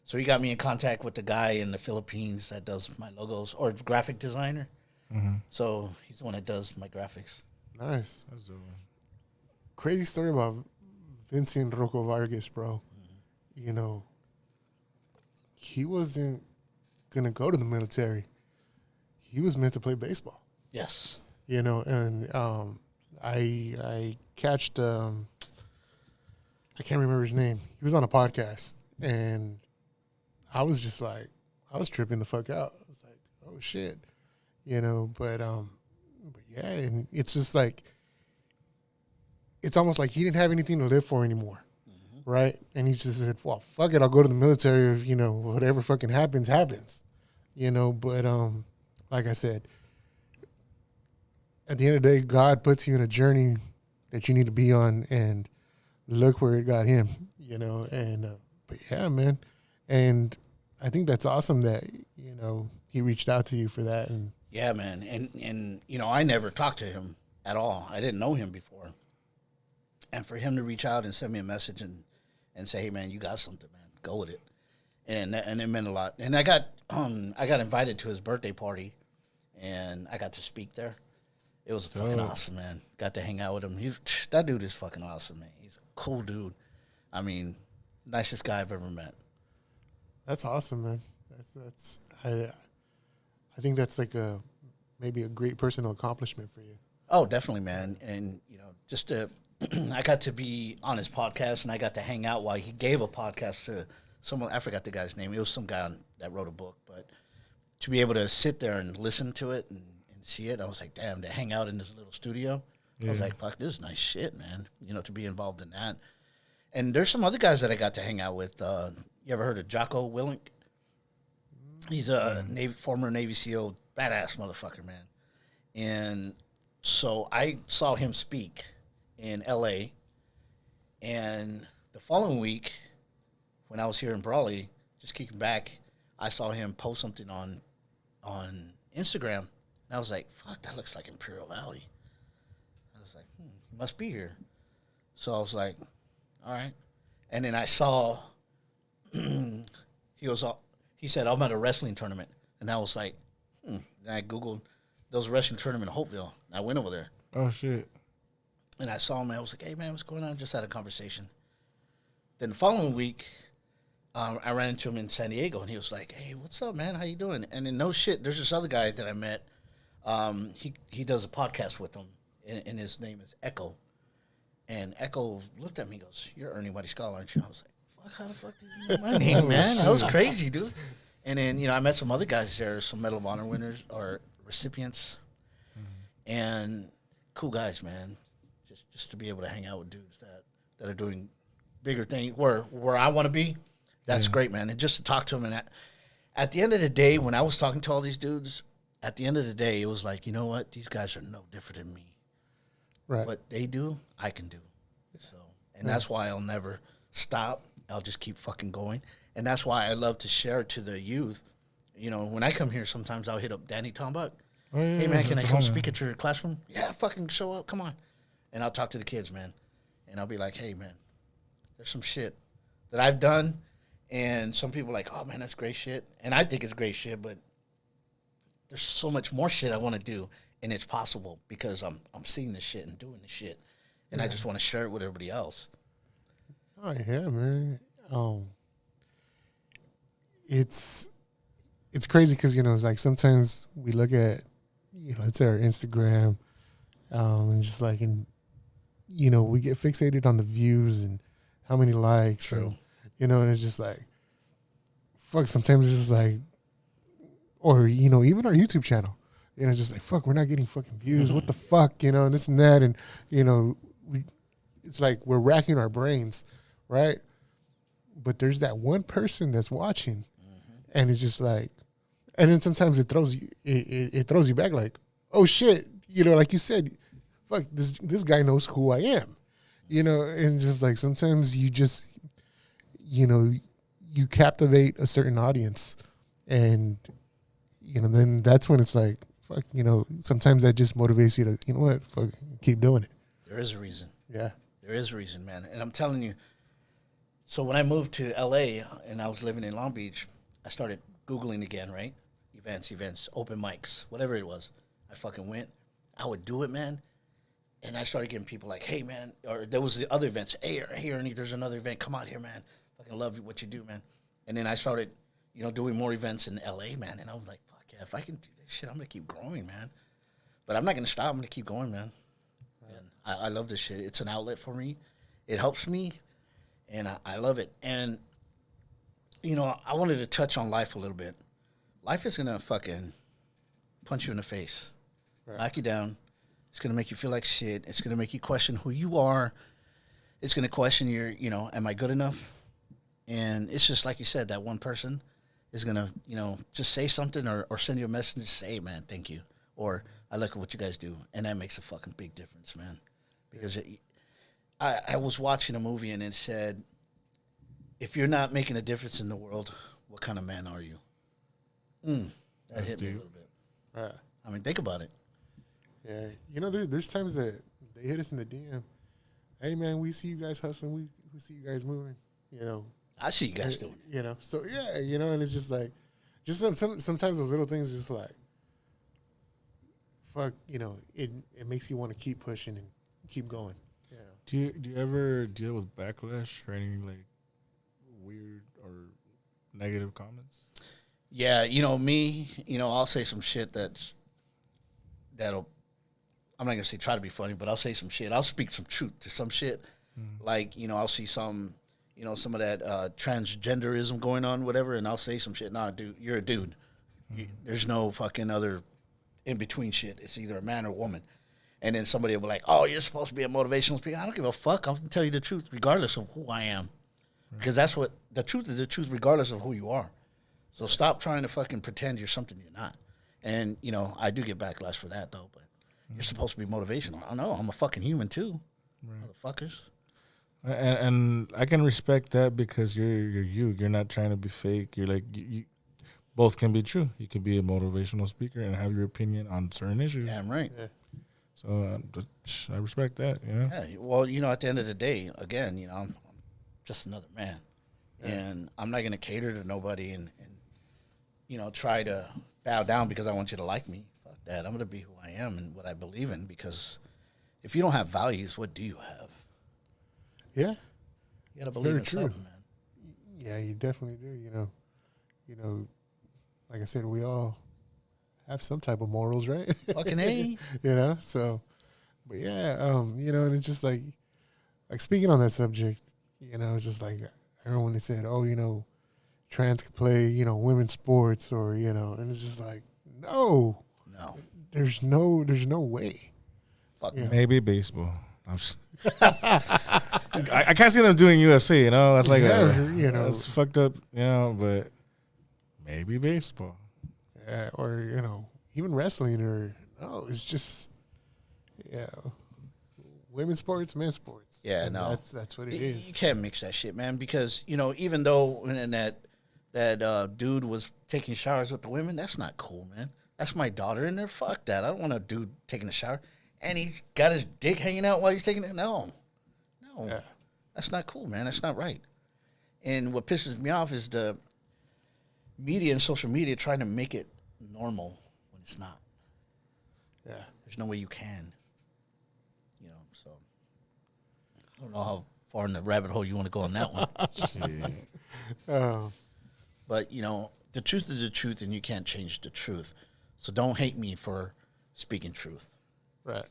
So he got me in contact with the guy in the Philippines that does my logos, or graphic designer. Mm-hmm. So he's the one that does my graphics. Nice. That's dope. Crazy story about Vincent Rocco Vargas, bro. He wasn't gonna go to the military. He was meant to play baseball. Yes. And I catched I can't remember his name. He was on a podcast, and I was just like, I was tripping the fuck out. I was like, oh shit, But yeah, and it's just like, it's almost like he didn't have anything to live for anymore, right? And he just said, well, fuck it, I'll go to the military. Whatever fucking happens. But like I said, at the end of the day, God puts you in a journey that you need to be on, and look where it got him, and but yeah, man. And I think that's awesome that, he reached out to you for that. And Yeah, man. And I never talked to him at all. I didn't know him before. And for him to reach out and send me a message and say, hey, man, you got something, man. Go with it. And it meant a lot. And I got invited to his birthday party, and I got to speak there. It was fucking awesome, man. Got to hang out with him. That dude is fucking awesome, man. He's a cool dude. I mean, nicest guy I've ever met. that's awesome, man. I think that's like maybe a great personal accomplishment for you. Oh, definitely, man. And, just I got to be on his podcast, and I got to hang out while he gave a podcast to someone. I forgot the guy's name. It was some guy that wrote a book. But to be able to sit there and listen to it and see it, I was like, damn, to hang out in this little studio. I was like, fuck, this is nice shit, man, to be involved in that. And there's some other guys that I got to hang out with. You ever heard of Jocko Willink? He's a former Navy SEAL, badass motherfucker, man. And so I saw him speak in L.A., and the following week, when I was here in Brawley, just kicking back, I saw him post something on Instagram, and I was like, fuck, that looks like Imperial Valley. I was like, he must be here. So I was like, all right. And then I saw, he said, I'm at a wrestling tournament. And I was like, Then I Googled, there was a wrestling tournament in Hopeville. And I went over there. Oh, shit. And I saw him, and I was like, hey, man, what's going on? Just had a conversation. Then the following week, I ran into him in San Diego, and he was like, hey, what's up, man? How you doing? And then no shit, there's this other guy that I met. He does a podcast with him, and his name is Echo. And Echo looked at me and goes, you're Ernie Mariscal, aren't you? I was like, fuck, how the fuck did you know my name, man? That was crazy, dude. And then, I met some other guys there, some Medal of Honor winners or recipients. Mm-hmm. And cool guys, man. Just to be able to hang out with dudes that are doing bigger things where I want to be, that's great, man. And just to talk to them. And at the end of the day, when I was talking to all these dudes, at the end of the day, it was like, you know what? These guys are no different than me. Right. What they do, I can do. So, and that's why I'll never stop. I'll just keep fucking going. And that's why I love to share it to the youth. When I come here, sometimes I'll hit up Danny Tombuck. Oh, yeah, hey, man, can I come man. speak at your classroom? Yeah, fucking show up. Come on. And I'll talk to the kids, man. And I'll be like, hey, man, there's some shit that I've done. And some people are like, oh, man, that's great shit. And I think it's great shit, but there's so much more shit I want to do. And it's possible because I'm seeing this shit and doing this shit. And I just want to share it with everybody else. Oh, yeah, man. It's crazy because, it's like sometimes we look at, let's say our Instagram, and just like, we get fixated on the views and how many likes. True. And, and it's just like, fuck, sometimes it's just like, or, even our YouTube channel, just like, fuck, we're not getting fucking views. Mm-hmm. What the fuck, and this and that. And, it's like we're racking our brains, right? But there's that one person that's watching, and it's just like, and then sometimes it throws you back like, oh shit, like you said, fuck, this guy knows who I am, and just like sometimes you just, you captivate a certain audience, and then that's when it's like, fuck, sometimes that just motivates you to, what, fuck, keep doing it. There is a reason. Yeah, there is a reason, man. And I'm telling you. So when I moved to L.A. and I was living in Long Beach, I started Googling again, right? Events, open mics, whatever it was. I fucking went. I would do it, man. And I started getting people like, hey, man. Or there was the other events. Hey, Ernie, there's another event. Come out here, man. Fucking love what you do, man. And then I started, doing more events in L.A., man. And I was like, fuck yeah, if I can do this shit, I'm going to keep growing, man. But I'm not going to stop. I'm going to keep going, man. Right. And I love this shit. It's an outlet for me. It helps me. And I love it. And, I wanted to touch on life a little bit. Life is going to fucking punch you in the face, knock you down. It's going to make you feel like shit. It's going to make you question who you are. It's going to question your, am I good enough? And it's just like you said, that one person. is gonna, just say something or send you a message and say, hey, man, thank you, or I look at what you guys do, and that makes a fucking big difference, man. Because I was watching a movie and it said, if you're not making a difference in the world, what kind of man are you? That hit me a little bit. Right. I mean, think about it. Yeah, there's times that they hit us in the DM. Hey, man, we see you guys hustling. We see you guys moving. I see you guys doing it. So yeah, and it's just like, just sometimes those little things, just like, fuck, it makes you want to keep pushing and keep going. Yeah. Do you ever deal with backlash or any like weird or negative comments? Yeah, me, I'll say some shit that'll, I'm not gonna say try to be funny, but I'll say some shit. I'll speak some truth to some shit. Like, I'll see some of that transgenderism going on, whatever, and I'll say some shit. Nah, dude, you're a dude. There's no fucking other in between shit. It's either a man or a woman. And then somebody will be like, oh, you're supposed to be a motivational speaker. I don't give a fuck. I'm going to tell you the truth regardless of who I am. Because that's what, the truth is the truth regardless of who you are. So stop trying to fucking pretend you're something you're not. And, I do get backlash for that, though. But you're supposed to be motivational. I don't know. I'm a fucking human, too. Motherfuckers. And I can respect that because you're you. You're not trying to be fake. You're like, you both can be true. You can be a motivational speaker and have your opinion on certain issues. Damn right. Yeah. So I respect that, Yeah, well, at the end of the day, again, I'm just another man. Yeah. And I'm not going to cater to nobody and try to bow down because I want you to like me. Fuck that. I'm going to be who I am and what I believe in, because if you don't have values, what do you have? Yeah. You got to believe in something, man. Yeah, you definitely do, like I said, we all have some type of morals, right? Fucking A. So, but yeah, and it's just like speaking on that subject, it's just like, I remember when they said, oh, trans could play, women's sports or, and it's just like, no, there's no way. Fuck maybe baseball. I can't see them doing UFC, That's like, that's fucked up, but maybe baseball. Yeah, or, even wrestling or, it's just, women's sports, men's sports. Yeah, and no. That's what it is. You can't mix that shit, man, because, even though when that dude was taking showers with the women, that's not cool, man. That's my daughter in there. Fuck that. I don't want a dude taking a shower. And he's got his dick hanging out while he's taking it. No. Yeah. That's not cool, man. That's not right. And what pisses me off is the media and social media trying to make it normal when it's not. Yeah. There's no way you can. So I don't know how far in the rabbit hole you want to go on that one. But, the truth is the truth, and you can't change the truth. So don't hate me for speaking truth. Right.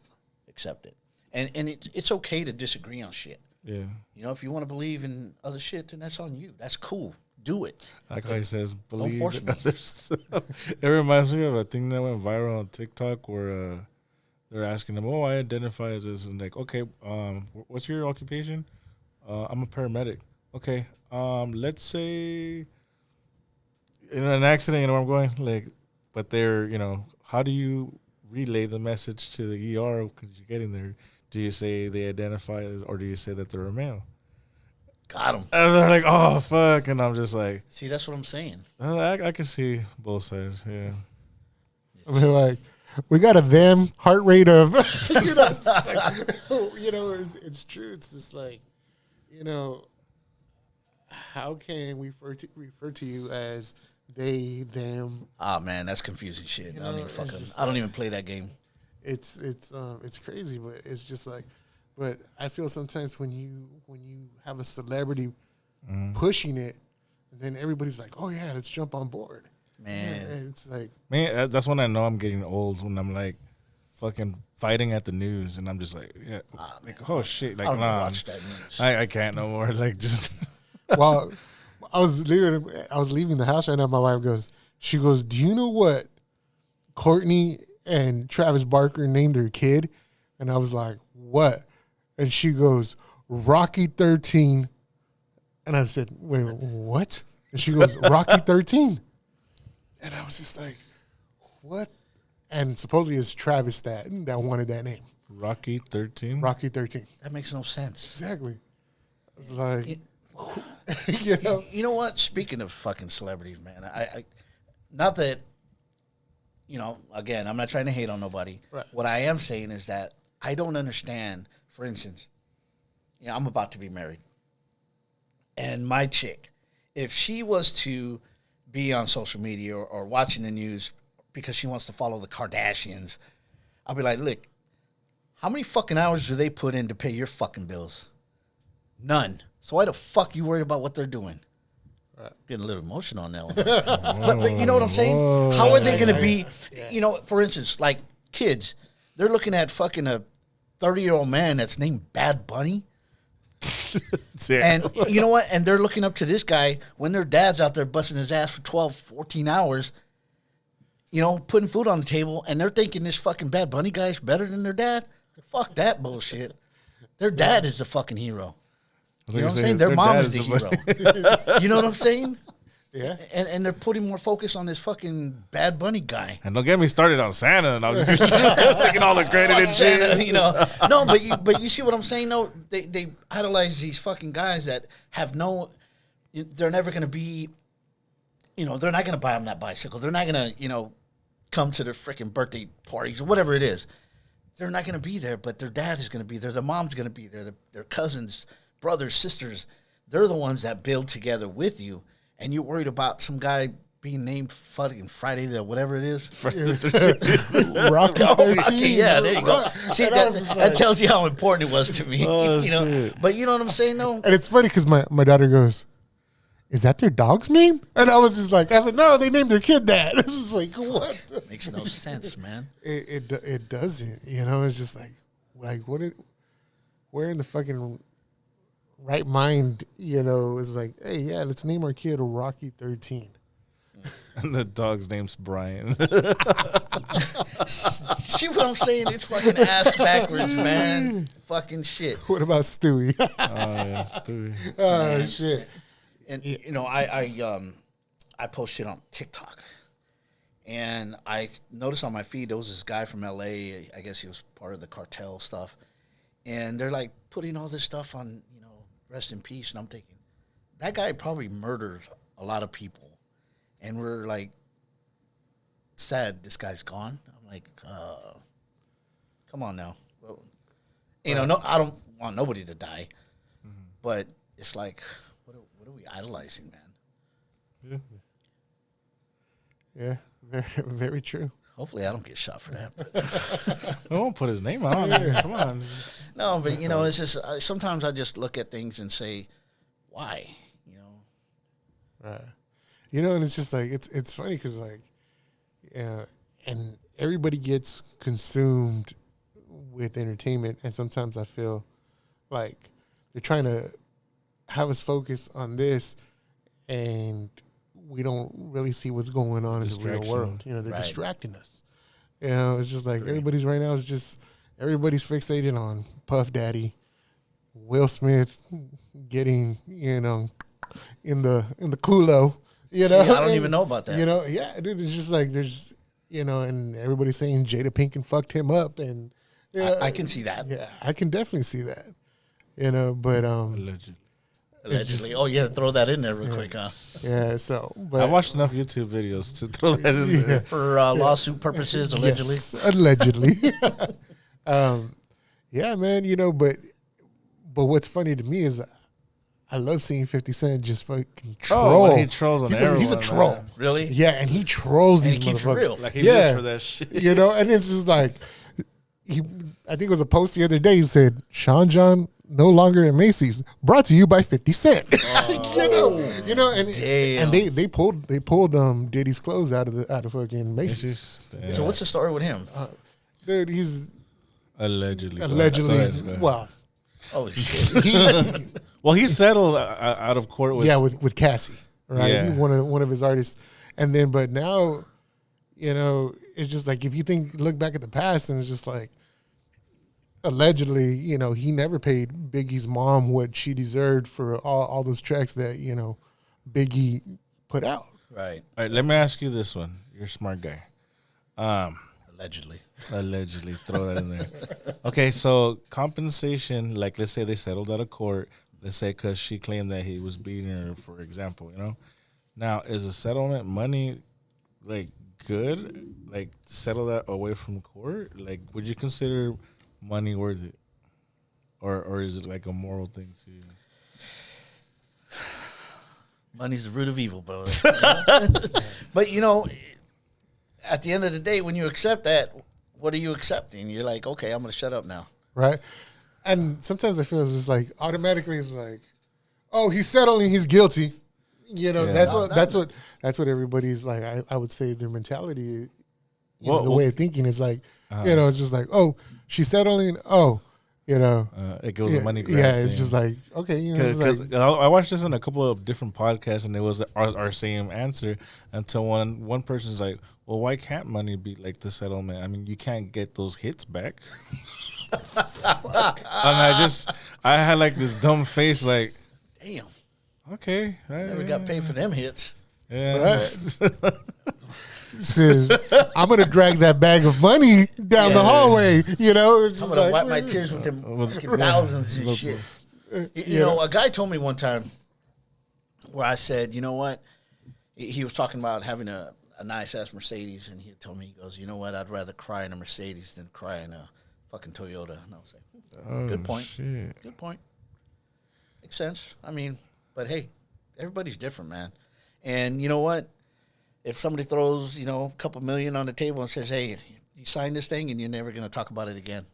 Accept it. And it's okay to disagree on shit. Yeah. If you want to believe in other shit, then that's on you. That's cool. Do it. Like how he says, believe force in me. other stuff. It reminds me of a thing that went viral on TikTok where they're asking them, I identify as this. And like, okay, what's your occupation? I'm a paramedic. Okay, let's say in an accident, where I'm going? Like, but they're, how do you relay the message to the ER because you're getting there? Do you say they identify as, or do you say that they're a male? Got them. And they're like, oh, fuck. And I'm just like. See, that's what I'm saying. I can see both sides, yeah. I mean, like, we got a them heart rate of, it's like, it's true. It's just like, how can we refer to you as they, them? Ah, man, that's confusing shit. I don't even play that game. It's crazy, but it's just like, but I feel sometimes when you have a celebrity pushing it, then everybody's like, oh yeah, let's jump on board. Man, and it's like, that's when I know I'm getting old, when I'm like fucking fighting at the news, and I'm just like, oh shit, like, I don't nah, watch that news. I can't no more, like, just. Well, I was leaving the house right now. My wife she goes, do you know what Courtney and Travis Barker named their kid? And I was like, what? And she goes, Rocky 13. And I said, wait, what? And she goes, Rocky 13. And I was just like, what? And supposedly it's Travis that wanted that name. Rocky 13. Rocky 13. That makes no sense. Exactly. I was like, you know? You know what? Speaking of fucking celebrities, man, I not that, again, I'm not trying to hate on nobody. Right. What I am saying is that I don't understand, for instance, I'm about to be married. And my chick, if she was to be on social media or watching the news because she wants to follow the Kardashians, I'll be like, look, how many fucking hours do they put in to pay your fucking bills? None. So why the fuck you worried about what they're doing? Getting a little emotional on that one. but you know what I'm saying? Whoa. How are they going to be, for instance, like kids, they're looking at fucking a 30-year-old man that's named Bad Bunny. And you know what? And they're looking up to this guy when their dad's out there busting his ass for 12, 14 hours, putting food on the table, and they're thinking this fucking Bad Bunny guy's better than their dad. Fuck that bullshit. Their dad is the fucking hero. You know what I'm saying? Their mom is the hero. You know what I'm saying? Yeah. And they're putting more focus on this fucking Bad Bunny guy. And don't get me started on Santa. And I was just taking all the credit and shit. No, but you see what I'm saying? No, they idolize these fucking guys that have they're never going to be, they're not going to buy them that bicycle. They're not going to, come to their freaking birthday parties or whatever it is. They're not going to be there, but their dad is going to be there. Their mom's going to be there. Their cousins, brothers, sisters, they're the ones that build together with you. And you're worried about some guy being named fucking Friday the whatever it is. Rocky 13. Yeah, there you go. See, that tells you how important it was to me. Shit. But you know what I'm saying, though? And it's funny because my daughter goes, is that their dog's name? And I was just like, I said, no, they named their kid that. I was just like, what? Makes no sense, man. It doesn't. It's just like where in the fucking right mind, is like, hey, yeah, let's name our kid Rocky 13. And the dog's name's Brian. See what I'm saying? It's fucking ass backwards, man. Fucking shit. What about Stewie? Oh, yeah, Stewie. Oh, shit. And, I post shit on TikTok. And I noticed on my feed, there was this guy from L.A. I guess he was part of the cartel stuff. And they're, like, putting all this stuff on, rest in peace. And I'm thinking, that guy probably murdered a lot of people. And we're, like, sad this guy's gone. I'm like, come on now. Well, no, I don't want nobody to die. Mm-hmm. But it's like, what are we idolizing, man? Yeah, very, very true. Hopefully I don't get shot for that. I won't put his name on. Come on. No, but, it's just, sometimes I just look at things and say, why? Right. And it's just like, it's funny because, like, and everybody gets consumed with entertainment. And sometimes I feel like they're trying to have us focus on this and we don't really see what's going on in the real world. They're distracting us. It's just like everybody's right now is just, everybody's fixated on Puff Daddy, Will Smith getting, in the culo. See, I don't even know about that. Yeah, dude, it's just like there's, and everybody's saying Jada Pinkett fucked him up, and I can see that. Yeah, I can definitely see that. But allegedly. Oh, yeah, throw that in there real quick, huh? Yeah. So, but I watched enough YouTube videos to throw that in there for lawsuit purposes, allegedly. Yes, allegedly. Yeah, man. But what's funny to me is, I love seeing 50 Cent just fucking troll. Oh, he trolls on everyone. He's a troll. Man. Really? Yeah, and he trolls these he keeps it motherfuckers. real. Like he lives for that shit. And it's just like, I think it was a post the other day. He said, Sean John no longer at Macy's, brought to you by 50 Cent. And they pulled Diddy's clothes out of fucking Macy's. So what's the story with him? Dude, he's allegedly. Well, oh shit. Well, he settled out of court with Cassie, right? Yeah. One of his artists, and then but now, it's just like if you look back at the past, and it's just like, allegedly, he never paid Biggie's mom what she deserved for all those tracks that Biggie put out. Right. All right, let me ask you this one. You're a smart guy. Allegedly. Allegedly, throw that in there. Okay, so compensation, like let's say they settled out of court. Let's say because she claimed that he was beating her, for example. Now is a settlement money like good? Like settle that away from court? Like would you consider money worth it, or is it like a moral thing to you? Money's the root of evil, brother. But at the end of the day, when you accept that, what are you accepting? You're like, okay, I'm going to shut up now. Right. And sometimes I feel it's just like automatically it's like, oh, he's settling, he's guilty. That's what everybody's like. I would say their mentality, the way of thinking is like, it's just like, oh, she's settling. Oh, it goes a money grab. Yeah, it's thing. just like, okay, Because I watched this in a couple of different podcasts, and it was our same answer until one person's like, well, why can't money be like the settlement? I mean, you can't get those hits back. And I had like this dumb face, like, damn, okay, never got paid for them hits. Yeah. Says, I'm gonna drag that bag of money down the hallway. It's I'm gonna wipe my tears with them thousands and shit. A guy told me one time where I said, you know what? He was talking about having a nice ass Mercedes, and he told me, he goes, you know what? I'd rather cry in a Mercedes than cry in a fucking Toyota. And I was like, good point. Shit. Good point. Makes sense. I mean, but hey, everybody's different, man. And you know what? If somebody throws, a couple million on the table and says, hey, you sign this thing and you're never going to talk about it again.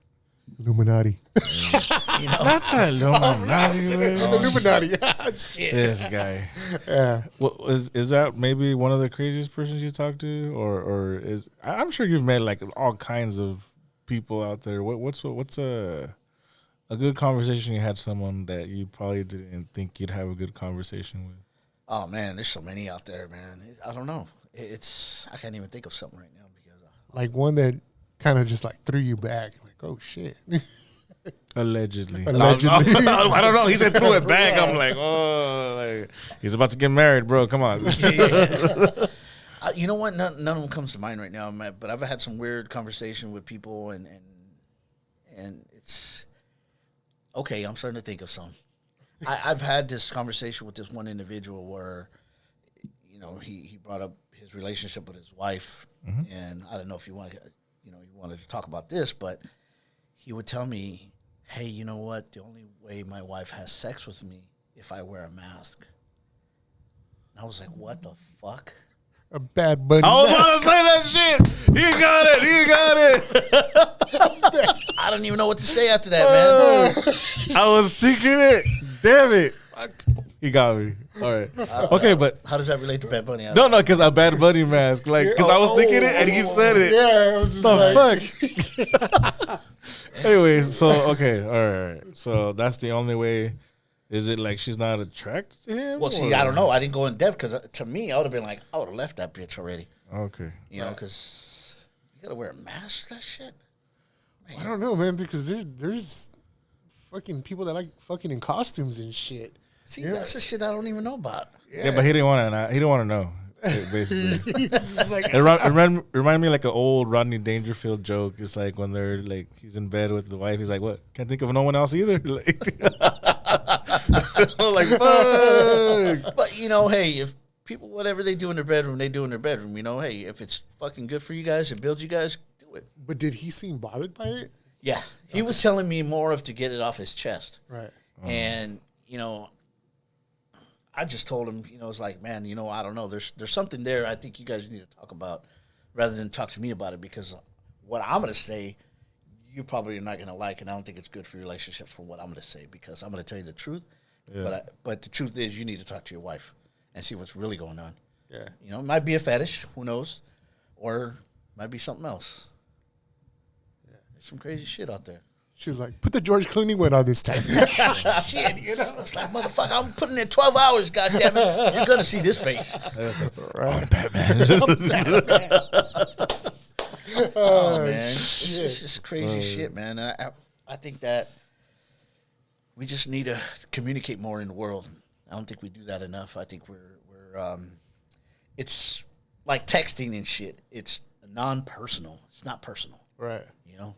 Illuminati. Not the Illuminati. The Illuminati. Shit. This guy. Yeah. Well, is that maybe one of the craziest persons you talk to, or is I'm sure you've met like all kinds of people out there. What's a good conversation you had someone that you probably didn't think you'd have a good conversation with? Oh man, there's so many out there, man. I don't know. I can't even think of something right now because like one that kind of just like threw you back, like, oh shit. Allegedly. I don't know. He said threw it back. I'm like, oh, like he's about to get married, bro. Come on. You know what? None of them comes to mind right now, but I've had some weird conversation with people, and it's okay. I'm starting to think of some. I've had this conversation with this one individual where, he brought up his relationship with his wife, and I don't know if he wanted to talk about this, but he would tell me, hey, you know what? The only way my wife has sex with me if I wear a mask. And I was like, what the fuck? A Bad Bunny. I was about to say that shit. He got it. I don't even know what to say after that, man. I was thinking it. Damn it. He got me. All right. Okay, but How does that relate to Bad Bunny? no, because a Bad Bunny mask. Like, because I was thinking it and he said it. Yeah, it was just The fuck? Anyway, so, okay. All right. So that's the only way. Is it like she's not attracted to him? Well, see, I don't know. I didn't go in depth because to me, I would have been like, I would have left that bitch already. Okay. Because you got to wear a mask, that shit? I don't know, man, because there's fucking people that like fucking in costumes and shit. See, that's the shit I don't even know about. Yeah, but he didn't want to. He didn't want to know. Basically, It's just like, it remind me like an old Rodney Dangerfield joke. It's like when they're like he's in bed with the wife. He's like, "What? Can't think of no one else either." Like, fuck. But, hey, if people, whatever they do in their bedroom, they do in their bedroom. Hey, if it's fucking good for you guys, it builds you guys, do it. but did he seem bothered by it? Yeah. He was telling me more of to get it off his chest. Right. And, I just told him, it's like, man, I don't know. There's something there I think you guys need to talk about rather than talk to me about it, because what I'm going to say, you probably are not going to like, and I don't think it's good for your relationship for what I'm going to say, because I'm going to tell you the truth. Yeah. But the truth is you need to talk to your wife and see what's really going on. Yeah. It might be a fetish, who knows, or it might be something else. Yeah. There's some crazy shit out there. She's like, put the George Clooney one on this time. Shit, it's like, motherfucker, I'm putting in 12 hours, goddammit. You're going to see this face. I'm Batman. Oh, man. It's just crazy shit, man. I think that we just need to communicate more in the world. I don't think we do that enough. I think we're it's like texting and shit. It's non-personal. It's not personal. Right. You know.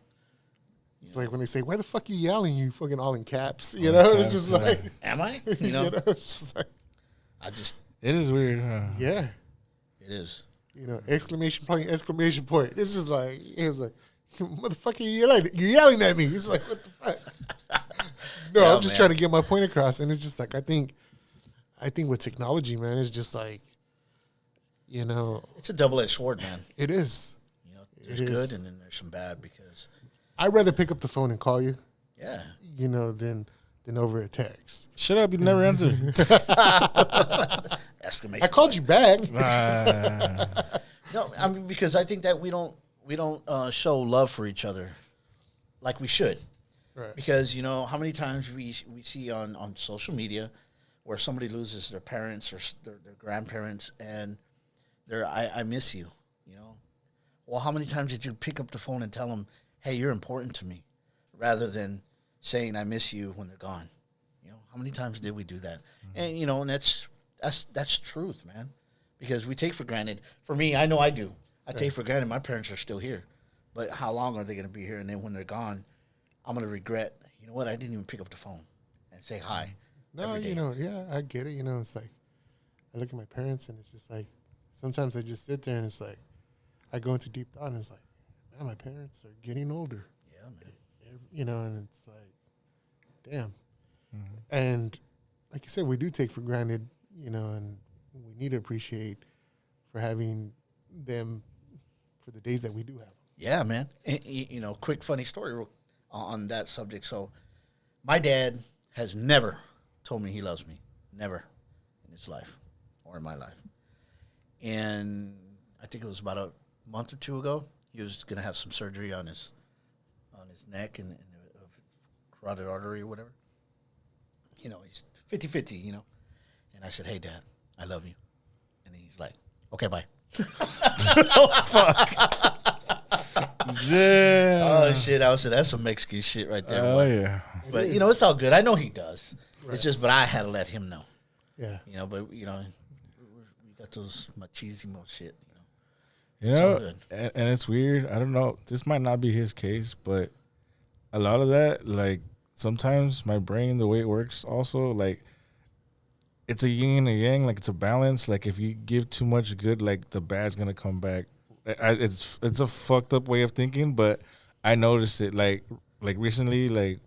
It's like when they say, "Why the fuck are you yelling?" You fucking all in caps. You know, it's just like, am I? You know, it's just like, I just. It is weird. Huh? yeah. It is. You know, exclamation point, exclamation point. This is like, it was like, motherfucker, you're yelling at me. It's like, what the fuck? No, Yeah, I'm just man. trying to get my point across. And it's just like, I think with technology, man, it's just like, you know, It's a double-edged sword, man. it is. You know, there's It is. good and then there's some bad because, I'd rather pick up the phone and call you, yeah. you know, than over a text. Shut up! You never answered. Exclamation. I called you back. No, I mean because I think that we don't show love for each other like we should. Right. Because you know how many times we see on social media where somebody loses their parents or their grandparents and they're I miss you. You know, well, how many times did you pick up the phone and tell them, "Hey, you're important to me," rather than saying I miss you when they're gone? You know, how many times did we do that? And you know, and that's truth, man. Because we take for granted. For me, I know I do. I take for granted my parents are still here, but how long are they going to be here? And then when they're gone, I'm going to regret. You know what? I didn't even pick up the phone and say hi. No, every day. you know, yeah, I get it. You know, it's like, I look at my parents and it's just like, sometimes I just sit there and it's like, I go into deep thought and it's like, man, my parents are getting older. Yeah, man. You know, and it's like, damn. And like you said, we do take for granted, you know, and we need to appreciate for having them for the days that we do have them. Yeah, man. And, you know, quick funny story on that subject. So, my dad has never told me he loves me, never in his life or in my life. And I think it was about a month or two ago. He was going to have some surgery on his neck and carotid artery or whatever. You know, he's 50-50, you know. And I said, "Hey, Dad, I love you." And he's like, "Okay, bye." Yeah. Oh, shit. I said, that's some Mexican shit right there. Oh boy. yeah. But, you know, it's all good. I know he does. Right. It's just, but I had to let him know. Yeah. You know, but, you know, we got those machismo shit, You It's all know, good. and it's weird. I don't know. This might not be his case, but a lot of that, like, sometimes my brain, the way it works also, like, it's a yin and a yang, like, it's a balance. Like, if you give too much good, like, the bad's going to come back. It's a fucked up way of thinking, but I noticed it, like recently, like,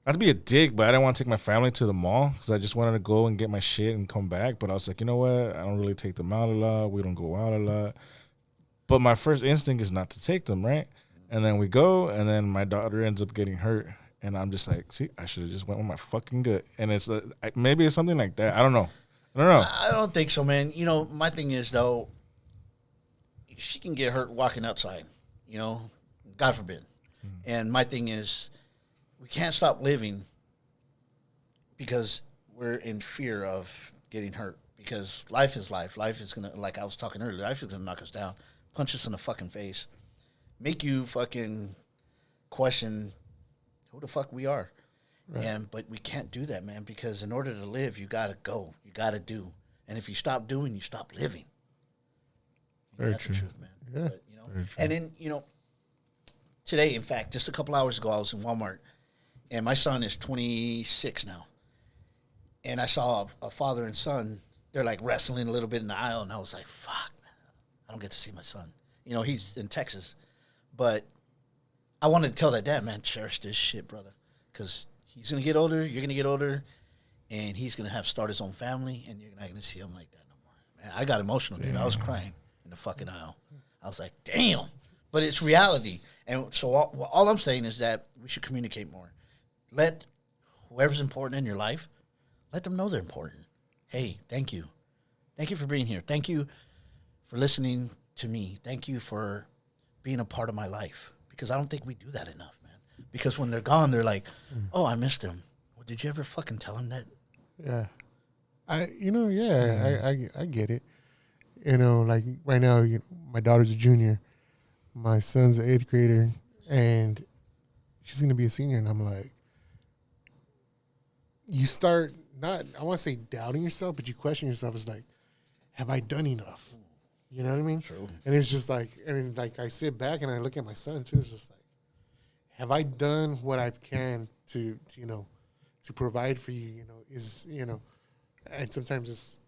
not to be a dick, but I didn't want to take my family to the mall because I just wanted to go and get my shit and come back. But I was like, you know what? I don't really take them out a lot. We don't go out a lot. But my first instinct is not to take them, right? And then we go, and then my daughter ends up getting hurt. And I'm just like, see, I should have just went with my fucking gut. And it's maybe it's something like that. I don't know. I don't think so, man. You know, my thing is, though, she can get hurt walking outside, you know, God forbid. And my thing is, we can't stop living because we're in fear of getting hurt. Because life is life. Life is going to, like I was talking earlier, life is going to knock us down, punch us in the fucking face, make you fucking question who the fuck we are. Right. But we can't do that, man, because in order to live, you got to go. You got to do. And if you stop doing, you stop living. Very That's true. the truth, man. Yeah. But, you know, and then, you know, today, in fact, just a couple hours ago, I was in Walmart, and my son is 26 now. And I saw a father and son, they're like wrestling a little bit in the aisle, and I was like, fuck, man, I don't get to see my son. You know, he's in Texas. But I wanted to tell that dad, man, cherish this shit, brother, because he's going to get older, you're going to get older, and he's going to have start his own family, and you're not going to see him like that no more. Man, I got emotional, dude. I was crying in the fucking aisle. I was like, damn. But it's reality. And so all I'm saying is that we should communicate more. Let whoever's important in your life, let them know they're important. Hey, thank you. Thank you for being here. Thank you for listening to me. Thank you for being a part of my life. Because I don't think we do that enough, man. Because when they're gone, they're like, oh, I missed him. Well, did you ever fucking tell him that? Yeah. I get it. You know, like right now, my daughter's a junior. My son's an 8th grader, and she's going to be a senior. And I'm like, you start not, I want to say doubting yourself, but you question yourself. It's like, have I done enough? You know what I mean? True. And it's just like, and like I sit back and I look at my son too. It's just like, have I done what I can to you know, to provide for you? You know, and sometimes it's,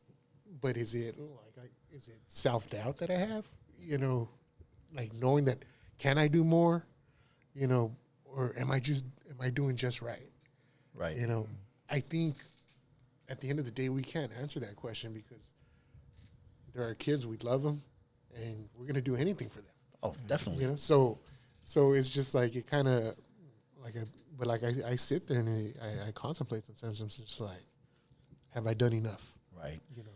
but is it like, is it self-doubt that I have? You know, like knowing that, can I do more? You know, or am I doing just right? Right. You know, I think at the end of the day, we can't answer that question because they're our kids. We love them, and we're gonna do anything for them. Oh, definitely. You know, so it's just like it kind of like I sit there and I contemplate sometimes. I'm just like, have I done enough? Right. You know.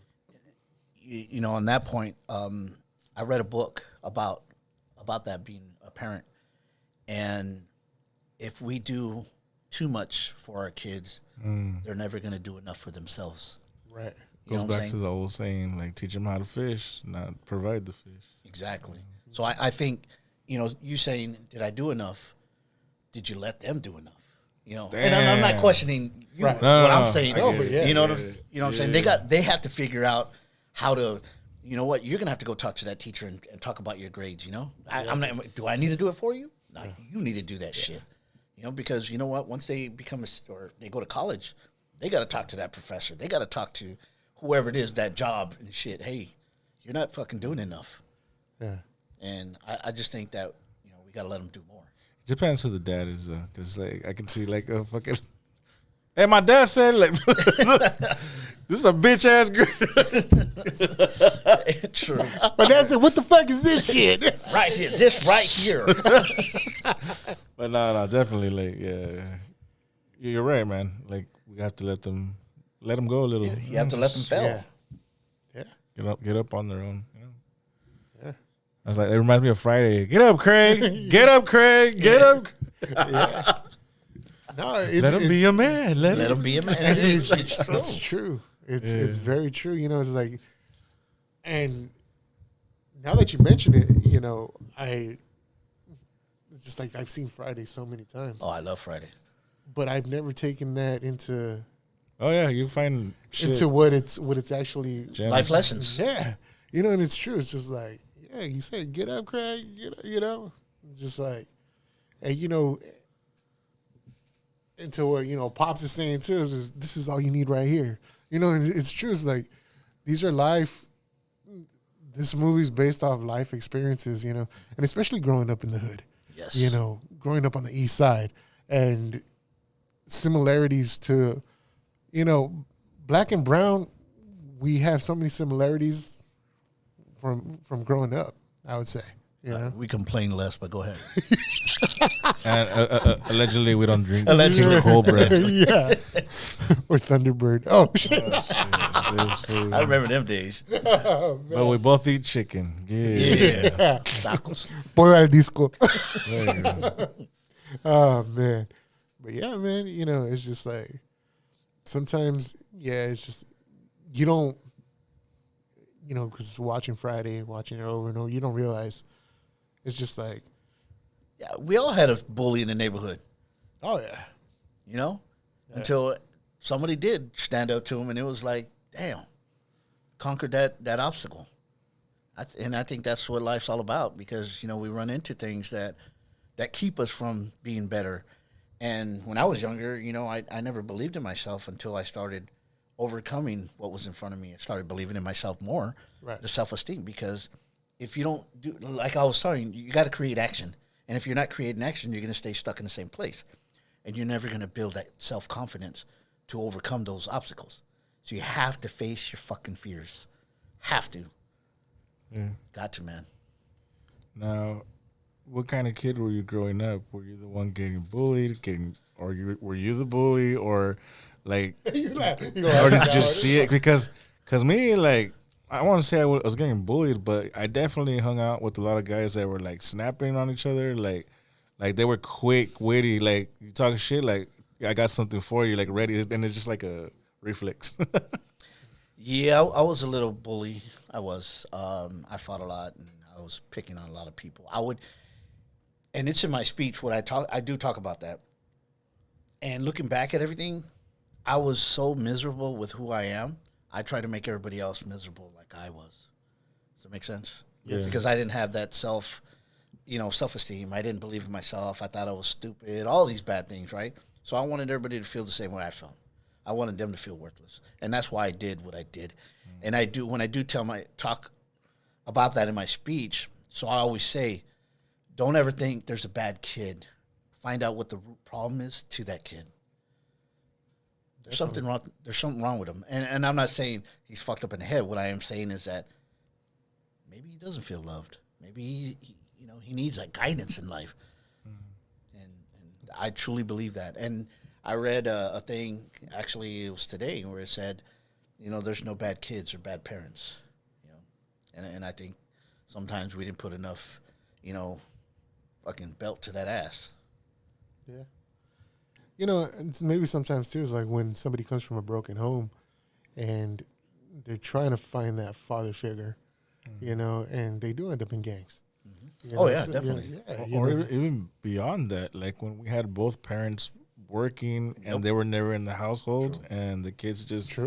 You know, on that point, I read a book about that, being a parent, and if we do too much for our kids, they're never going to do enough for themselves. Right. You know Goes what I'm back to saying? the old saying, like, teach them how to fish, not provide the fish. Exactly. So I think, you know, you saying, did I do enough? Did you let them do enough? You know, and I'm not Damn. questioning you, Right. what I'm saying. I get it. You know, Yeah, you know what I'm saying? They have to figure out how to, you know what, you're going to have to go talk to that teacher and talk about your grades, you know? I'm not, do I need to do it for you? No, you need to do that shit. You know, because you know what, once they become or they go to college, they got to talk to that professor. They got to talk to whoever it is, that job and shit. Hey, you're not fucking doing enough. Yeah. And I just think that, you know, we got to let them do more. Depends who the dad is, though. Because, like, I can see, like, a fucking... Hey, my dad said, like, this is a bitch-ass girl. True. But that's it. What the fuck is this shit? Right here. This right here. But no, definitely, like, yeah. You're right, man. Like, we have to let them go a little. You have to let them fail. Yeah. Get up on their own, you know? Yeah. I was like, it reminds me of Friday. Get up, Craig. Get up, Craig. Get up. Yeah. No, Let him be a man. Let Let him. them be a man. It's true. It's true. It's very true. You know, it's like, and now that you mention it, you know, it's just like I've seen Friday so many times, Oh, I love Friday. but I've never taken that into Oh, yeah, you find shit. into what it's actually. Gems. Life lessons. Yeah, you know, and it's true. It's just like, yeah, you said, get up, Craig. You know, just like, and you know, into what, you know, Pops is saying too is this is all you need right here. You know, and it's true. It's like these are life. This movie's based off life experiences, you know, and especially growing up in the hood. Yes. You know, growing up on the east side, and similarities to, you know, black and brown. We have so many similarities from growing up, I would say. You know? We complain less, but go ahead. And allegedly, we don't drink King Cobra. Yeah. Or Thunderbird. Oh, shit. I remember them days. But we both eat chicken. Yeah. Yeah. Tacos. Pollo al disco. There you go. Oh, man. But yeah, man, you know, it's just like sometimes, yeah, it's just you don't, you know, because watching Friday, watching it over and over, you don't realize it's just like, Yeah, we all had a bully in the neighborhood, oh, yeah. you know, until somebody did stand up to him, and it was like, damn, conquered that obstacle. And I think that's what life's all about, because, you know, we run into things that keep us from being better. And when I was younger, you know, I never believed in myself until I started overcoming what was in front of me. I started believing in myself more, Right. the self-esteem, because if you don't do, like I was telling you, you got to create action. And if you're not creating action, you're going to stay stuck in the same place. And you're never going to build that self-confidence to overcome those obstacles. So you have to face your fucking fears. Have to. Yeah. Got to, man. Now, what kind of kid were you growing up? Were you the one getting bullied, were you the bully, or like, or did you just see it? Because me, like, I want to say I was getting bullied, but I definitely hung out with a lot of guys that were like snapping on each other, like they were quick, witty, like you talk shit, like I got something for you, like ready, and it's just like a reflex. Yeah, I was a little bully. I was. I fought a lot, and I was picking on a lot of people. And it's in my speech when I do talk about that. And looking back at everything, I was so miserable with who I am. I tried to make everybody else miserable like I was. Does that make sense? Yes. Because I didn't have that self-esteem. I didn't believe in myself. I thought I was stupid. All these bad things, right? So I wanted everybody to feel the same way I felt. I wanted them to feel worthless, and that's why I did what I did. And I do when I do talk about that in my speech. So I always say, don't ever think there's a bad kid. Find out what the root problem is to that kid. There's something wrong. There's something wrong with him, and I'm not saying he's fucked up in the head. What I am saying is that maybe he doesn't feel loved. Maybe he needs like guidance in life, and I truly believe that. And I read a thing, actually it was today, where it said, there's no bad kids or bad parents, and I think sometimes we didn't put enough, fucking belt to that ass. Yeah. And maybe sometimes too is like when somebody comes from a broken home and they're trying to find that father figure, and they do end up in gangs. Oh, yeah, definitely. Or even beyond that, like when we had both parents working and they were never in the household, and the kids just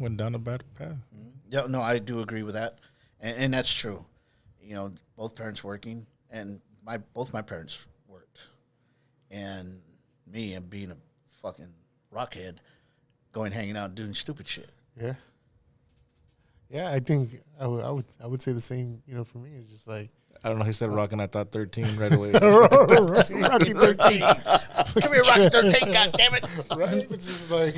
went down a bad path. Yeah, no, I do agree with that, and that's true. Both parents working, and both my parents worked, and me and being a fucking rockhead, going hanging out doing stupid shit. Yeah. Yeah, I think I would say the same. For me, it's just like I don't know. He said rock, and I thought 13 right away. Rocky 13. Come here, Rocky 13. God damn it! Right? It's just like,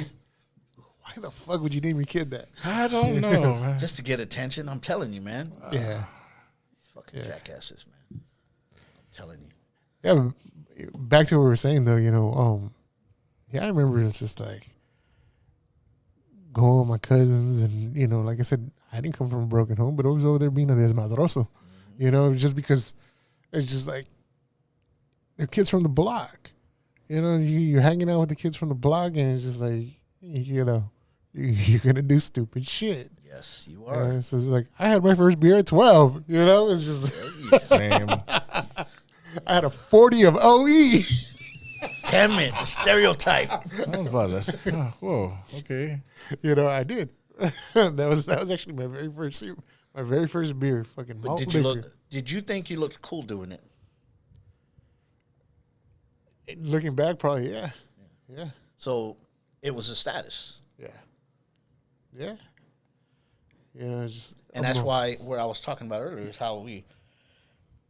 why the fuck would you name your kid that? I don't know, man. Just to get attention. I'm telling you, man. Yeah. These fucking jackasses, man. I'm telling you. Yeah. Back to what we were saying though. I remember it's just like going with my cousins, and like I said, I didn't come from a broken home, but I was over there being a desmadroso. Just because it's just like they're kids from the block. You're hanging out with the kids from the block, and it's just like, you're gonna do stupid shit. Yes, you are. So it's like I had my first beer at 12. It's just Same. I had a 40 of OE. Damn it, the stereotype. I was about to say, whoa, okay. I did. that was actually my very first beer. Fucking But malt did did you think you looked cool doing it? Looking back, probably yeah. So it was a status. Yeah. And that's why what I was talking about earlier is how we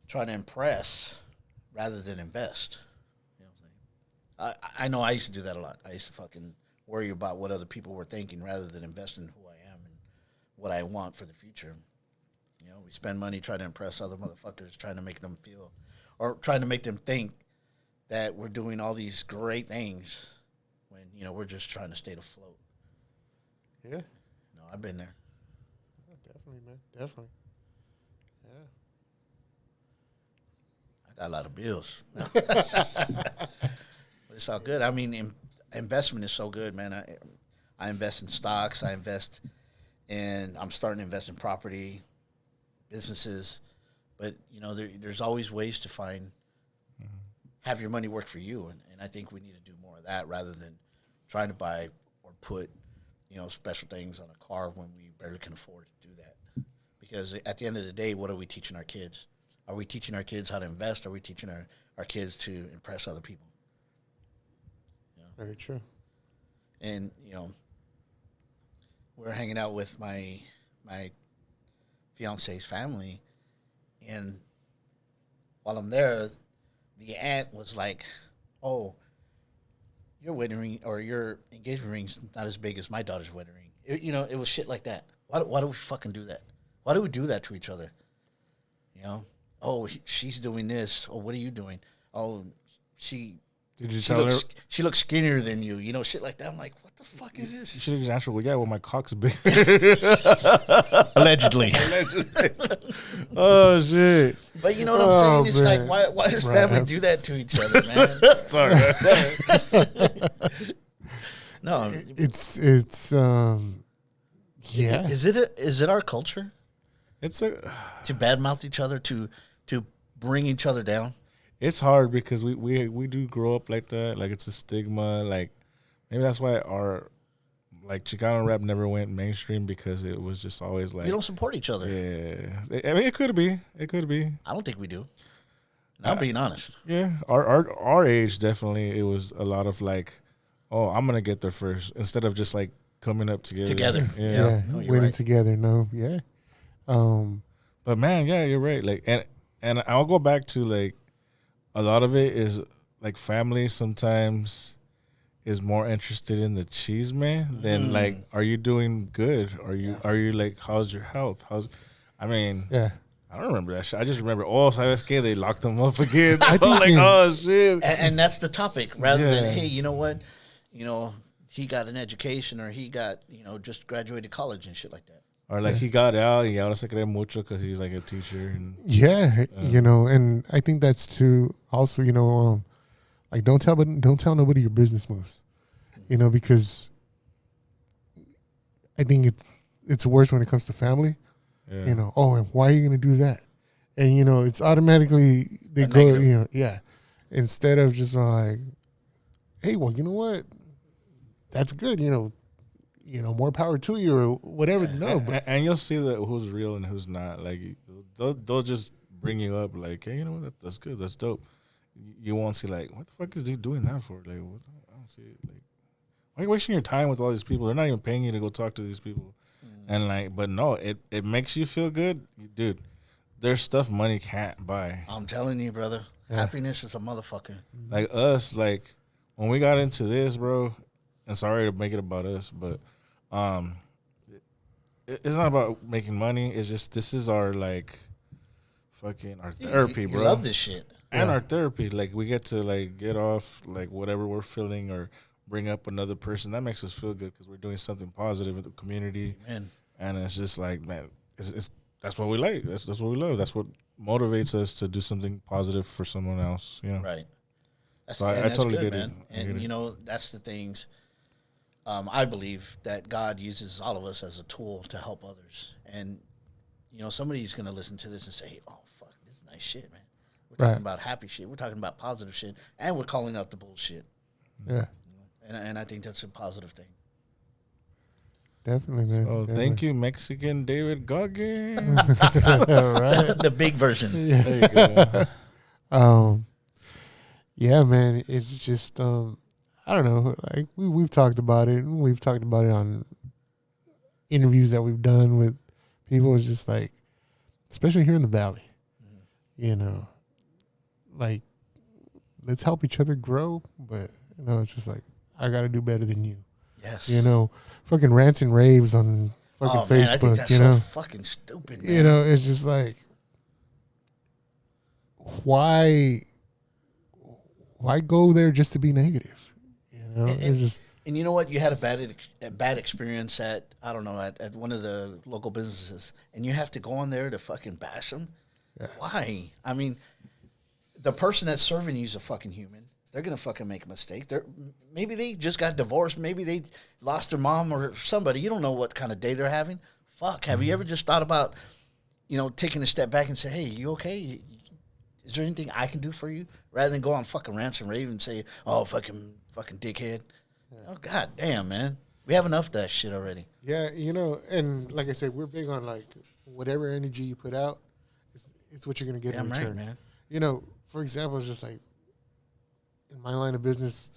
try to impress rather than invest. I know I used to do that a lot. I used to fucking worry about what other people were thinking rather than invest in who I am and what I want for the future. We spend money trying to impress other motherfuckers, trying to make them feel, or trying to make them think that we're doing all these great things when, we're just trying to stay afloat. Yeah. No, I've been there. Definitely, man. Definitely. Yeah. I got a lot of bills. But it's all good. I mean, investment is so good, man. I invest in stocks. I invest in, I'm starting to invest in property, businesses. But, there's always ways to have your money work for you. And I think we need to do more of that rather than trying to buy or put, special things on a car when we barely can afford to do that. Because at the end of the day, what are we teaching our kids? Are we teaching our kids how to invest? Are we teaching our kids to impress other people? Very true. And, we're hanging out with my fiance's family, and while I'm there, the aunt was like, "Oh, your wedding ring or your engagement ring's not as big as my daughter's wedding ring." It was shit like that. Why do we fucking do that? Why do we do that to each other? Oh, she's doing this. Oh, what are you doing? Oh, she looks skinnier than you. Shit like that. I'm like, what the fuck is this? You should have just answered, well, yeah, well, my cock's big. Allegedly. Oh, shit. But you know what I'm saying? It's man. like, why does family do that to each other, man? Sorry. No. It's yeah. Is it our culture It's to badmouth each other, to bring each other down? It's hard because we do grow up like that. Like, it's a stigma. Like, maybe that's why our like Chicano rap never went mainstream because it was just always like We don't support each other. yeah. I mean, it could be. It could be. I don't think we do. And I'm being honest. Yeah, our age definitely. It was a lot of like, oh, I'm gonna get there first instead of just like coming up together. Yeah. Yeah, No, you're winning right. together. No, yeah. But man, yeah, you're right. Like, and I'll go back to like a lot of it is like family sometimes is more interested in the cheese man than like, are you doing good? Are you like, how's your health? I mean, Yeah. I don't remember that shit. I just remember, oh, sabes que they locked them up again. I think like, in- oh shit. And that's the topic, rather Yeah. than, hey, you know what? You know, he got an education, or he got, you know, just graduated college and shit like that. Or like he got out y ahora se cree mucho because he's like a teacher. And Yeah, you know, and I think that's too. Also, you know, like don't tell nobody your business moves, you know, because I think it's worse when it comes to family. yeah. You know, oh, and why are you going to do that? And you know, it's automatically they A go, negative. you know, yeah. Instead of just like, hey, well, you know what? That's good. You know, more power to you or whatever. No, but And you'll see that who's real and who's not. Like they'll just bring you up like, hey, you know what? That's good. That's dope. You won't see like, what the fuck is he doing that for? Like, what? I don't see it. Like, why are you wasting your time with all these people? They're not even paying you to go talk to these people. And like, but no, it makes you feel good, dude. There's stuff money can't buy. I'm telling you, brother, happiness is a motherfucker. Like us, like when we got into this, bro. And sorry to make it about us, but it's not about making money. It's just this is our like fucking our therapy, You bro. love this shit. And our therapy. Like we get to like get off like whatever we're feeling or bring up another person. That makes us feel good because we're doing something positive with the community. Man. And it's just like, man, it's that's what we like. That's what we love. That's what motivates us to do something positive for someone else. You know, Right. That's, So I and that's totally good, get it. man. I get And, it. you know, that's the things. I believe that God uses all of us as a tool to help others. And, you know, somebody's going to listen to this and say, oh, fuck, this is nice shit, man. We're Right. talking about happy shit. We're talking about positive shit. And we're calling out the bullshit. yeah, And I think that's a positive thing. definitely, man. Oh, thank you, Mexican David Goggins. Right. The big version. There you go. Yeah, man. It's just I don't know. Like we've talked about it. We've talked about it on interviews that we've done with people. It's just like, especially here in the valley, you know, like let's help each other grow. But you know, it's just like I got to do better than you. Yes. You know, fucking rants and raves on fucking Oh, man, I think Facebook. that's You so know, fucking stupid, man. you know, it's just like why go there just to be negative? You know, it's just And you know what? You had a bad experience at, I don't know, at one of the local businesses, and you have to go on there to fucking bash them? Yeah. Why? I mean, the person that's serving you is a fucking human. They're going to fucking make a mistake. Maybe they just got divorced. Maybe they lost their mom or somebody. You don't know what kind of day they're having. Fuck. Have you ever just thought about, you know, taking a step back and say, hey, you okay? Is there anything I can do for you? Rather than go on fucking rants and rave and say, oh, fucking dickhead. Oh, god damn, man. We have enough of that shit already. yeah, you know, and like I said, we're big on like whatever energy you put out, it's what you're gonna get in Damn return. right, man. You know, for example, it's just like in my line of business,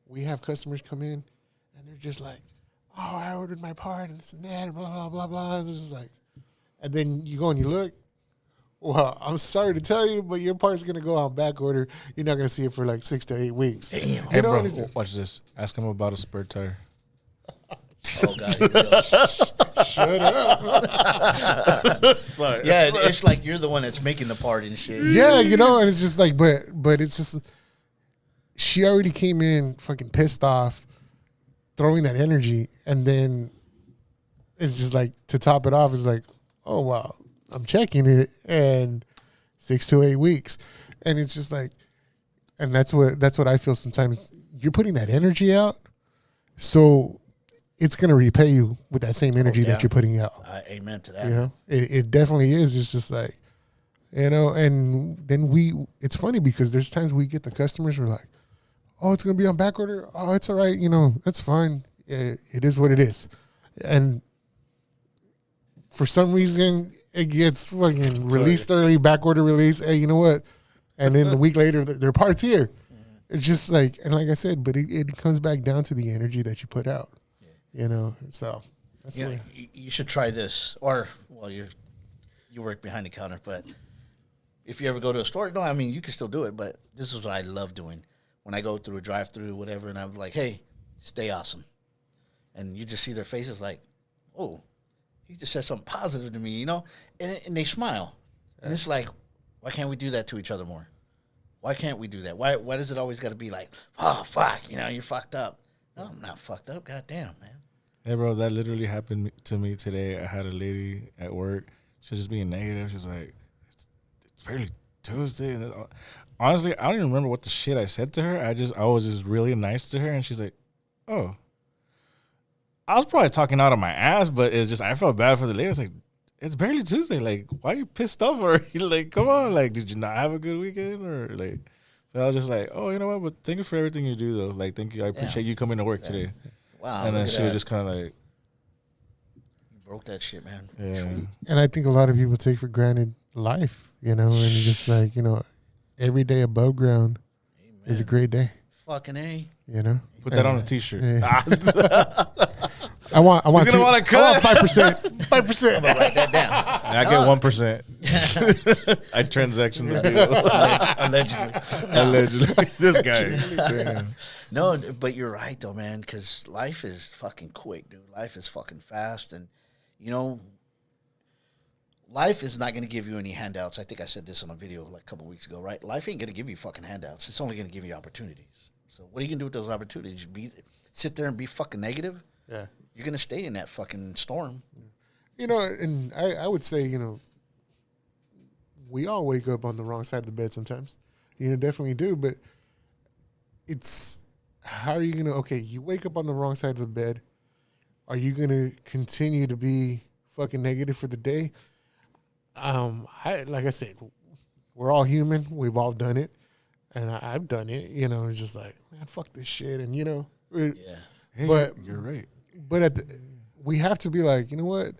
we have customers come in and they're just like, oh, I ordered my part and this and that and blah blah blah blah. And it's just like, and then you go and you look. Well, I'm sorry to tell you, but your part's gonna go on back order. You're not gonna see it for like 6 to 8 weeks. Damn. You Hey, know, bro, and it's just, watch this. Ask him about a spare tire. Oh, God. Here we go. shut up. Sorry. Yeah, it's like you're the one that's making the part and shit. Yeah, you know, and it's just like, but it's just, she already came in fucking pissed off, throwing that energy, and then it's just like, to top it off, it's like, oh wow, I'm checking it, and 6 to 8 weeks, and it's just like, and that's what I feel sometimes. You're putting that energy out, so it's gonna repay you with that same energy yeah. that you're putting out. Amen to that. You know, it definitely is. It's just like, you know, and then it's funny because there's times we get the customers who are like, oh, it's going to be on back order. Oh, it's all right. You know, that's fine. it is what it is. And for some reason, it gets fucking released early, back order release. Hey, you know what? And then a week later, their part's here. It's just like, and like I said, but it comes back down to the energy that you put out. You know, so that's You know, you should try this, or well, you work behind the counter, but if you ever go to a store, no, I mean you can still do it, but this is what I love doing when I go through a drive-through, whatever, and I'm like, hey, stay awesome, and you just see their faces like, oh, he just said something positive to me, you know, and they smile, and it's like, why can't we do that to each other more? Why can't we do that? Why does it always got to be like, oh fuck, you know, you're fucked up? No, I'm not fucked up. Goddamn, man. Hey, bro, that literally happened to me today. I had a lady at work. She was just being negative. She was like, it's barely Tuesday. And honestly, I don't even remember what the shit I said to her. I was just really nice to her. And she's like, oh. I was probably talking out of my ass, but it's just, I felt bad for the lady. I was like, it's barely Tuesday. Like, why are you pissed off? Or like, come on. Like, did you not have a good weekend? Or like, but I was just like, oh, you know what? But thank you for everything you do, though. Like, thank you. I appreciate you coming to work today. Wow. And then she was just kind of like, you broke that shit, man. yeah. And I think a lot of people take for granted life, you know, and it's just like, you know, every day above ground is a great day, Fucking A. you know. Put that on a t-shirt. Yeah. I want He's gonna want to cut. 5%. I'm gonna write that down. I get 1%. I transaction the deal. Allegedly. This guy. Damn. No, but you're right though, man. Because life is fucking quick, dude. Life is fucking fast, and you know, life is not going to give you any handouts. I think I said this on a video like a couple weeks ago, right? Life ain't going to give you fucking handouts. It's only going to give you opportunities. So what are you going to do with those opportunities? Sit there and be fucking negative? Yeah. You're going to stay in that fucking storm. You know, and I would say, you know, we all wake up on the wrong side of the bed sometimes. You know, definitely do. But it's, how are you going to, okay, you wake up on the wrong side of the bed. Are you going to continue to be fucking negative for the day? Like I said, we're all human. We've all done it. And I've done it, you know, it's just like, man, fuck this shit. And, you know, Yeah. Hey, but you're right. But we have to be like, you know what?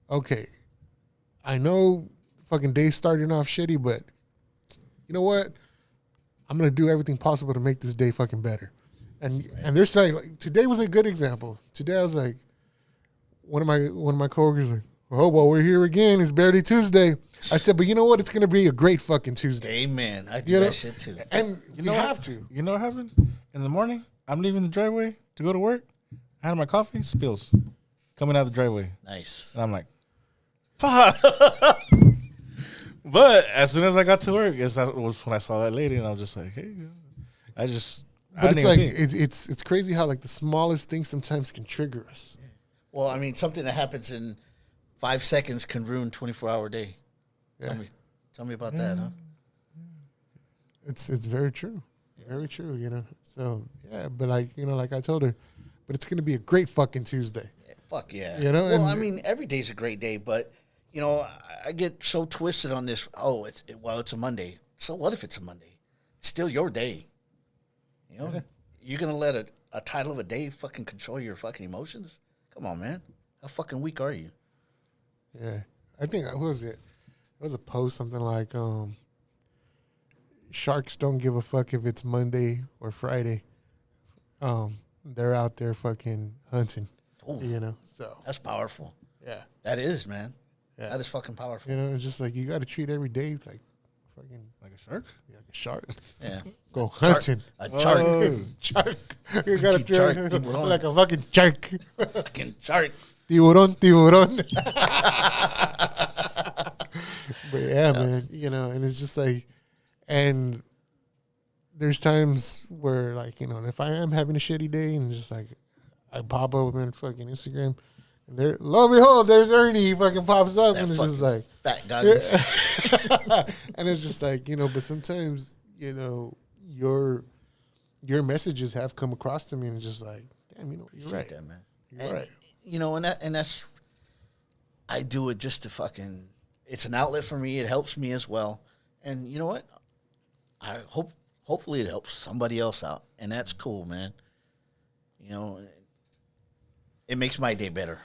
Okay, I know fucking day's starting off shitty, but you know what? I'm gonna do everything possible to make this day fucking better. And they're saying like today was a good example. Today I was like, one of my coworkers was like, oh well, we're here again. It's barely Tuesday. I said, but you know what? It's gonna be a great fucking Tuesday. Amen. I do that shit too. And You have to. You know what happened? In the morning, I'm leaving the driveway to go to work. I had my coffee, spills coming out the driveway. Nice. And I'm like, fuck. But as soon as I got to work, that was when I saw that lady, and I was just like, hey, I But it's like it's crazy how like the smallest things sometimes can trigger us. Well, I mean, something that happens in 5 seconds can ruin 24-hour day. Yeah. Tell me about that, huh? It's very true. Very true, you know. So yeah, but like, you know, like I told her, but it's gonna be a great fucking Tuesday. Fuck yeah. You know, well, and- I mean, every day's a great day, but you know, I get so twisted on this. Oh, it's a Monday. So what if it's a Monday? It's still your day. You know, you're gonna let a title of a day fucking control your fucking emotions? Come on, man. How fucking weak are you? Yeah, I think what was it? It was a post something like, sharks don't give a fuck if it's Monday or Friday. They're out there fucking hunting. Ooh, You know, so that's powerful. yeah, That is, man. Yeah. That is fucking powerful. you know, it's just like you got to treat every day like fucking like a shark. like a shark. Yeah. Go hunting. A shark. Whoa. Shark. You gotta Pinche treat shark, it tiburón. like a fucking shark. Fucking shark. Tiburón. But yeah, man, you know, and it's just like, and there's times where like, you know, if I am having a shitty day and just like I pop up on fucking Instagram and there, lo and behold, there's Ernie. He fucking pops up That and it's just fucking like, fat goggins. and it's just like, you know, but sometimes, you know, your messages have come across to me and it's just like, damn, you know, you're right. That, man. You're And, right. You know, and that's, I do it just to fucking, it's an outlet for me. It helps me as well. And you know what? Hopefully it helps somebody else out. And that's cool, man. You know, it makes my day better.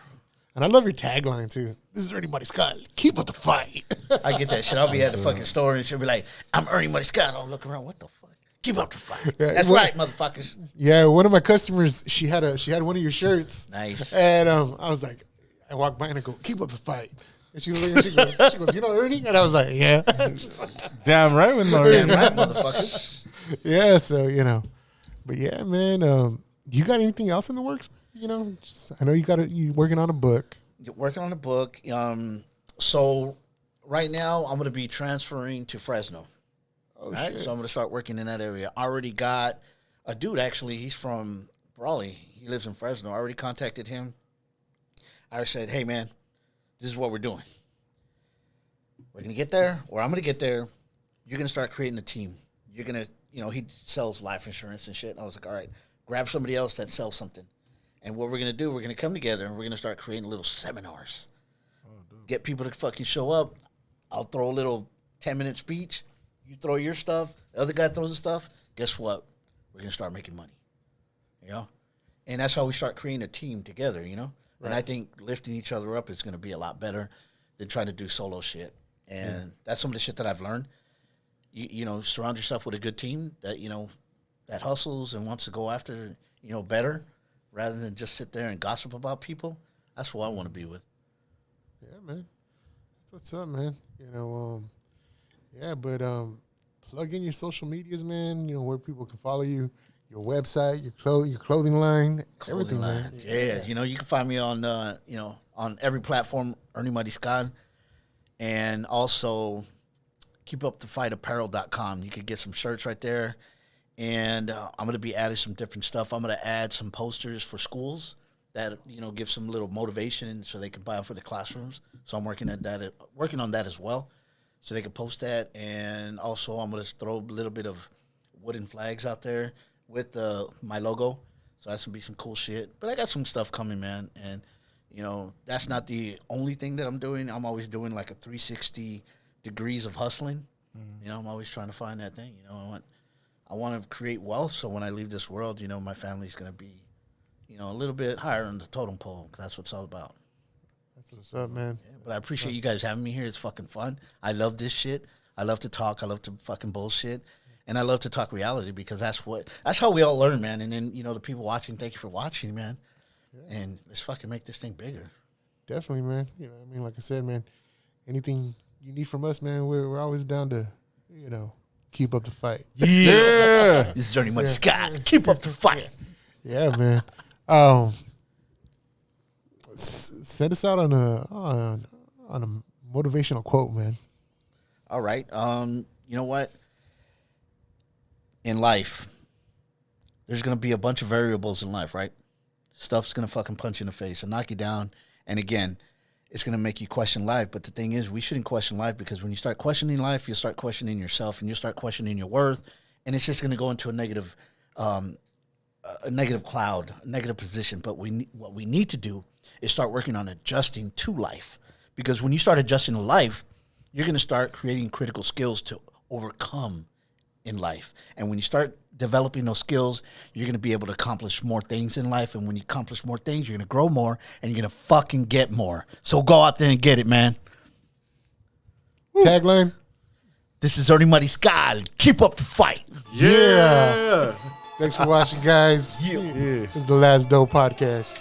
And I love your tagline too. This is Ernie Mariscal. Keep up the fight. I get that shit. I'll be at the fucking store and she'll be like, I'm Ernie Mariscal. I'll look around. What the fuck? Keep up the fight. Yeah, That's right, motherfuckers. Yeah, one of my customers, she had one of your shirts. Nice. And I was like, I walked by and I go, keep up the fight. And she was like, she goes, you know Ernie? And I was like, yeah. Damn right with no Damn right, motherfuckers. Yeah, so but yeah, man. You got anything else in the works? I know you working on a book. Working on a book. So right now I'm gonna be transferring to Fresno. Oh right? shit! So I'm gonna start working in that area. I already got a dude. Actually, he's from Brawley. He lives in Fresno. I already contacted him. I said, hey man, this is what we're doing. We're gonna get there, or I'm gonna get there. You're gonna start creating a team. You're gonna, he sells life insurance and shit. And I was like, all right, grab somebody else that sells something. And what we're going to do, we're going to come together and we're going to start creating little seminars. Get people to fucking show up. I'll throw a little 10-minute speech. You throw your stuff. The other guy throws his stuff. Guess what? We're going to start making money. And that's how we start creating a team together, Right. And I think lifting each other up is going to be a lot better than trying to do solo shit. And that's some of the shit that I've learned. Surround yourself with a good team that, that hustles and wants to go after, better. Rather than just sit there and gossip about people, that's who I want to be with. Yeah, man. That's what's up, man. Plug in your social medias, man. Where people can follow you, your website, your clothing line, everything, man. Yeah, you can find me on, on every platform, Ernie Mariscal, and also keepupthefightapparel.com. You can get some shirts right there. And I'm going to be adding some different stuff. I'm going to add some posters for schools that, give some little motivation so they can buy them for the classrooms. So I'm working on that as well, so they can post that. And also I'm going to throw a little bit of wooden flags out there with my logo. So that's going to be some cool shit. But I got some stuff coming, man. And, that's not the only thing that I'm doing. I'm always doing like a 360 degrees of hustling. Mm-hmm. I'm always trying to find that thing. I want to create wealth, so when I leave this world, my family's going to be, a little bit higher on the totem pole, because that's what it's all about. That's what's up, man. Yeah, but I appreciate you guys having me here. It's fucking fun. I love this shit. I love to talk. I love to fucking bullshit. And I love to talk reality, because that's how we all learn, man. And then, the people watching, thank you for watching, man. Yeah. And let's fucking make this thing bigger. Definitely, man. Like I said, man, anything you need from us, man, we're always down to, keep up the fight. Yeah. This is Ernie Mariscal. Keep up the fight. Yeah, man. Send us out on a motivational quote, man. All right. You know what? In life, there's going to be a bunch of variables in life, right? Stuff's going to fucking punch you in the face and knock you down. And again, it's going to make you question life. But the thing is, we shouldn't question life, because when you start questioning life, you start questioning yourself and you start questioning your worth. And it's just going to go into a negative cloud, a negative position. But what we need to do is start working on adjusting to life. Because when you start adjusting to life, you're going to start creating critical skills to overcome in life. And when you start developing those skills, you're going to be able to accomplish more things in life. And when you accomplish more things, you're going to grow more and you're going to fucking get more. So go out there and get it, man. Tagline. This is Ernie Mariscal. Keep up the fight. Yeah. Thanks for watching, guys. Yeah. This is the Last Dope Podcast.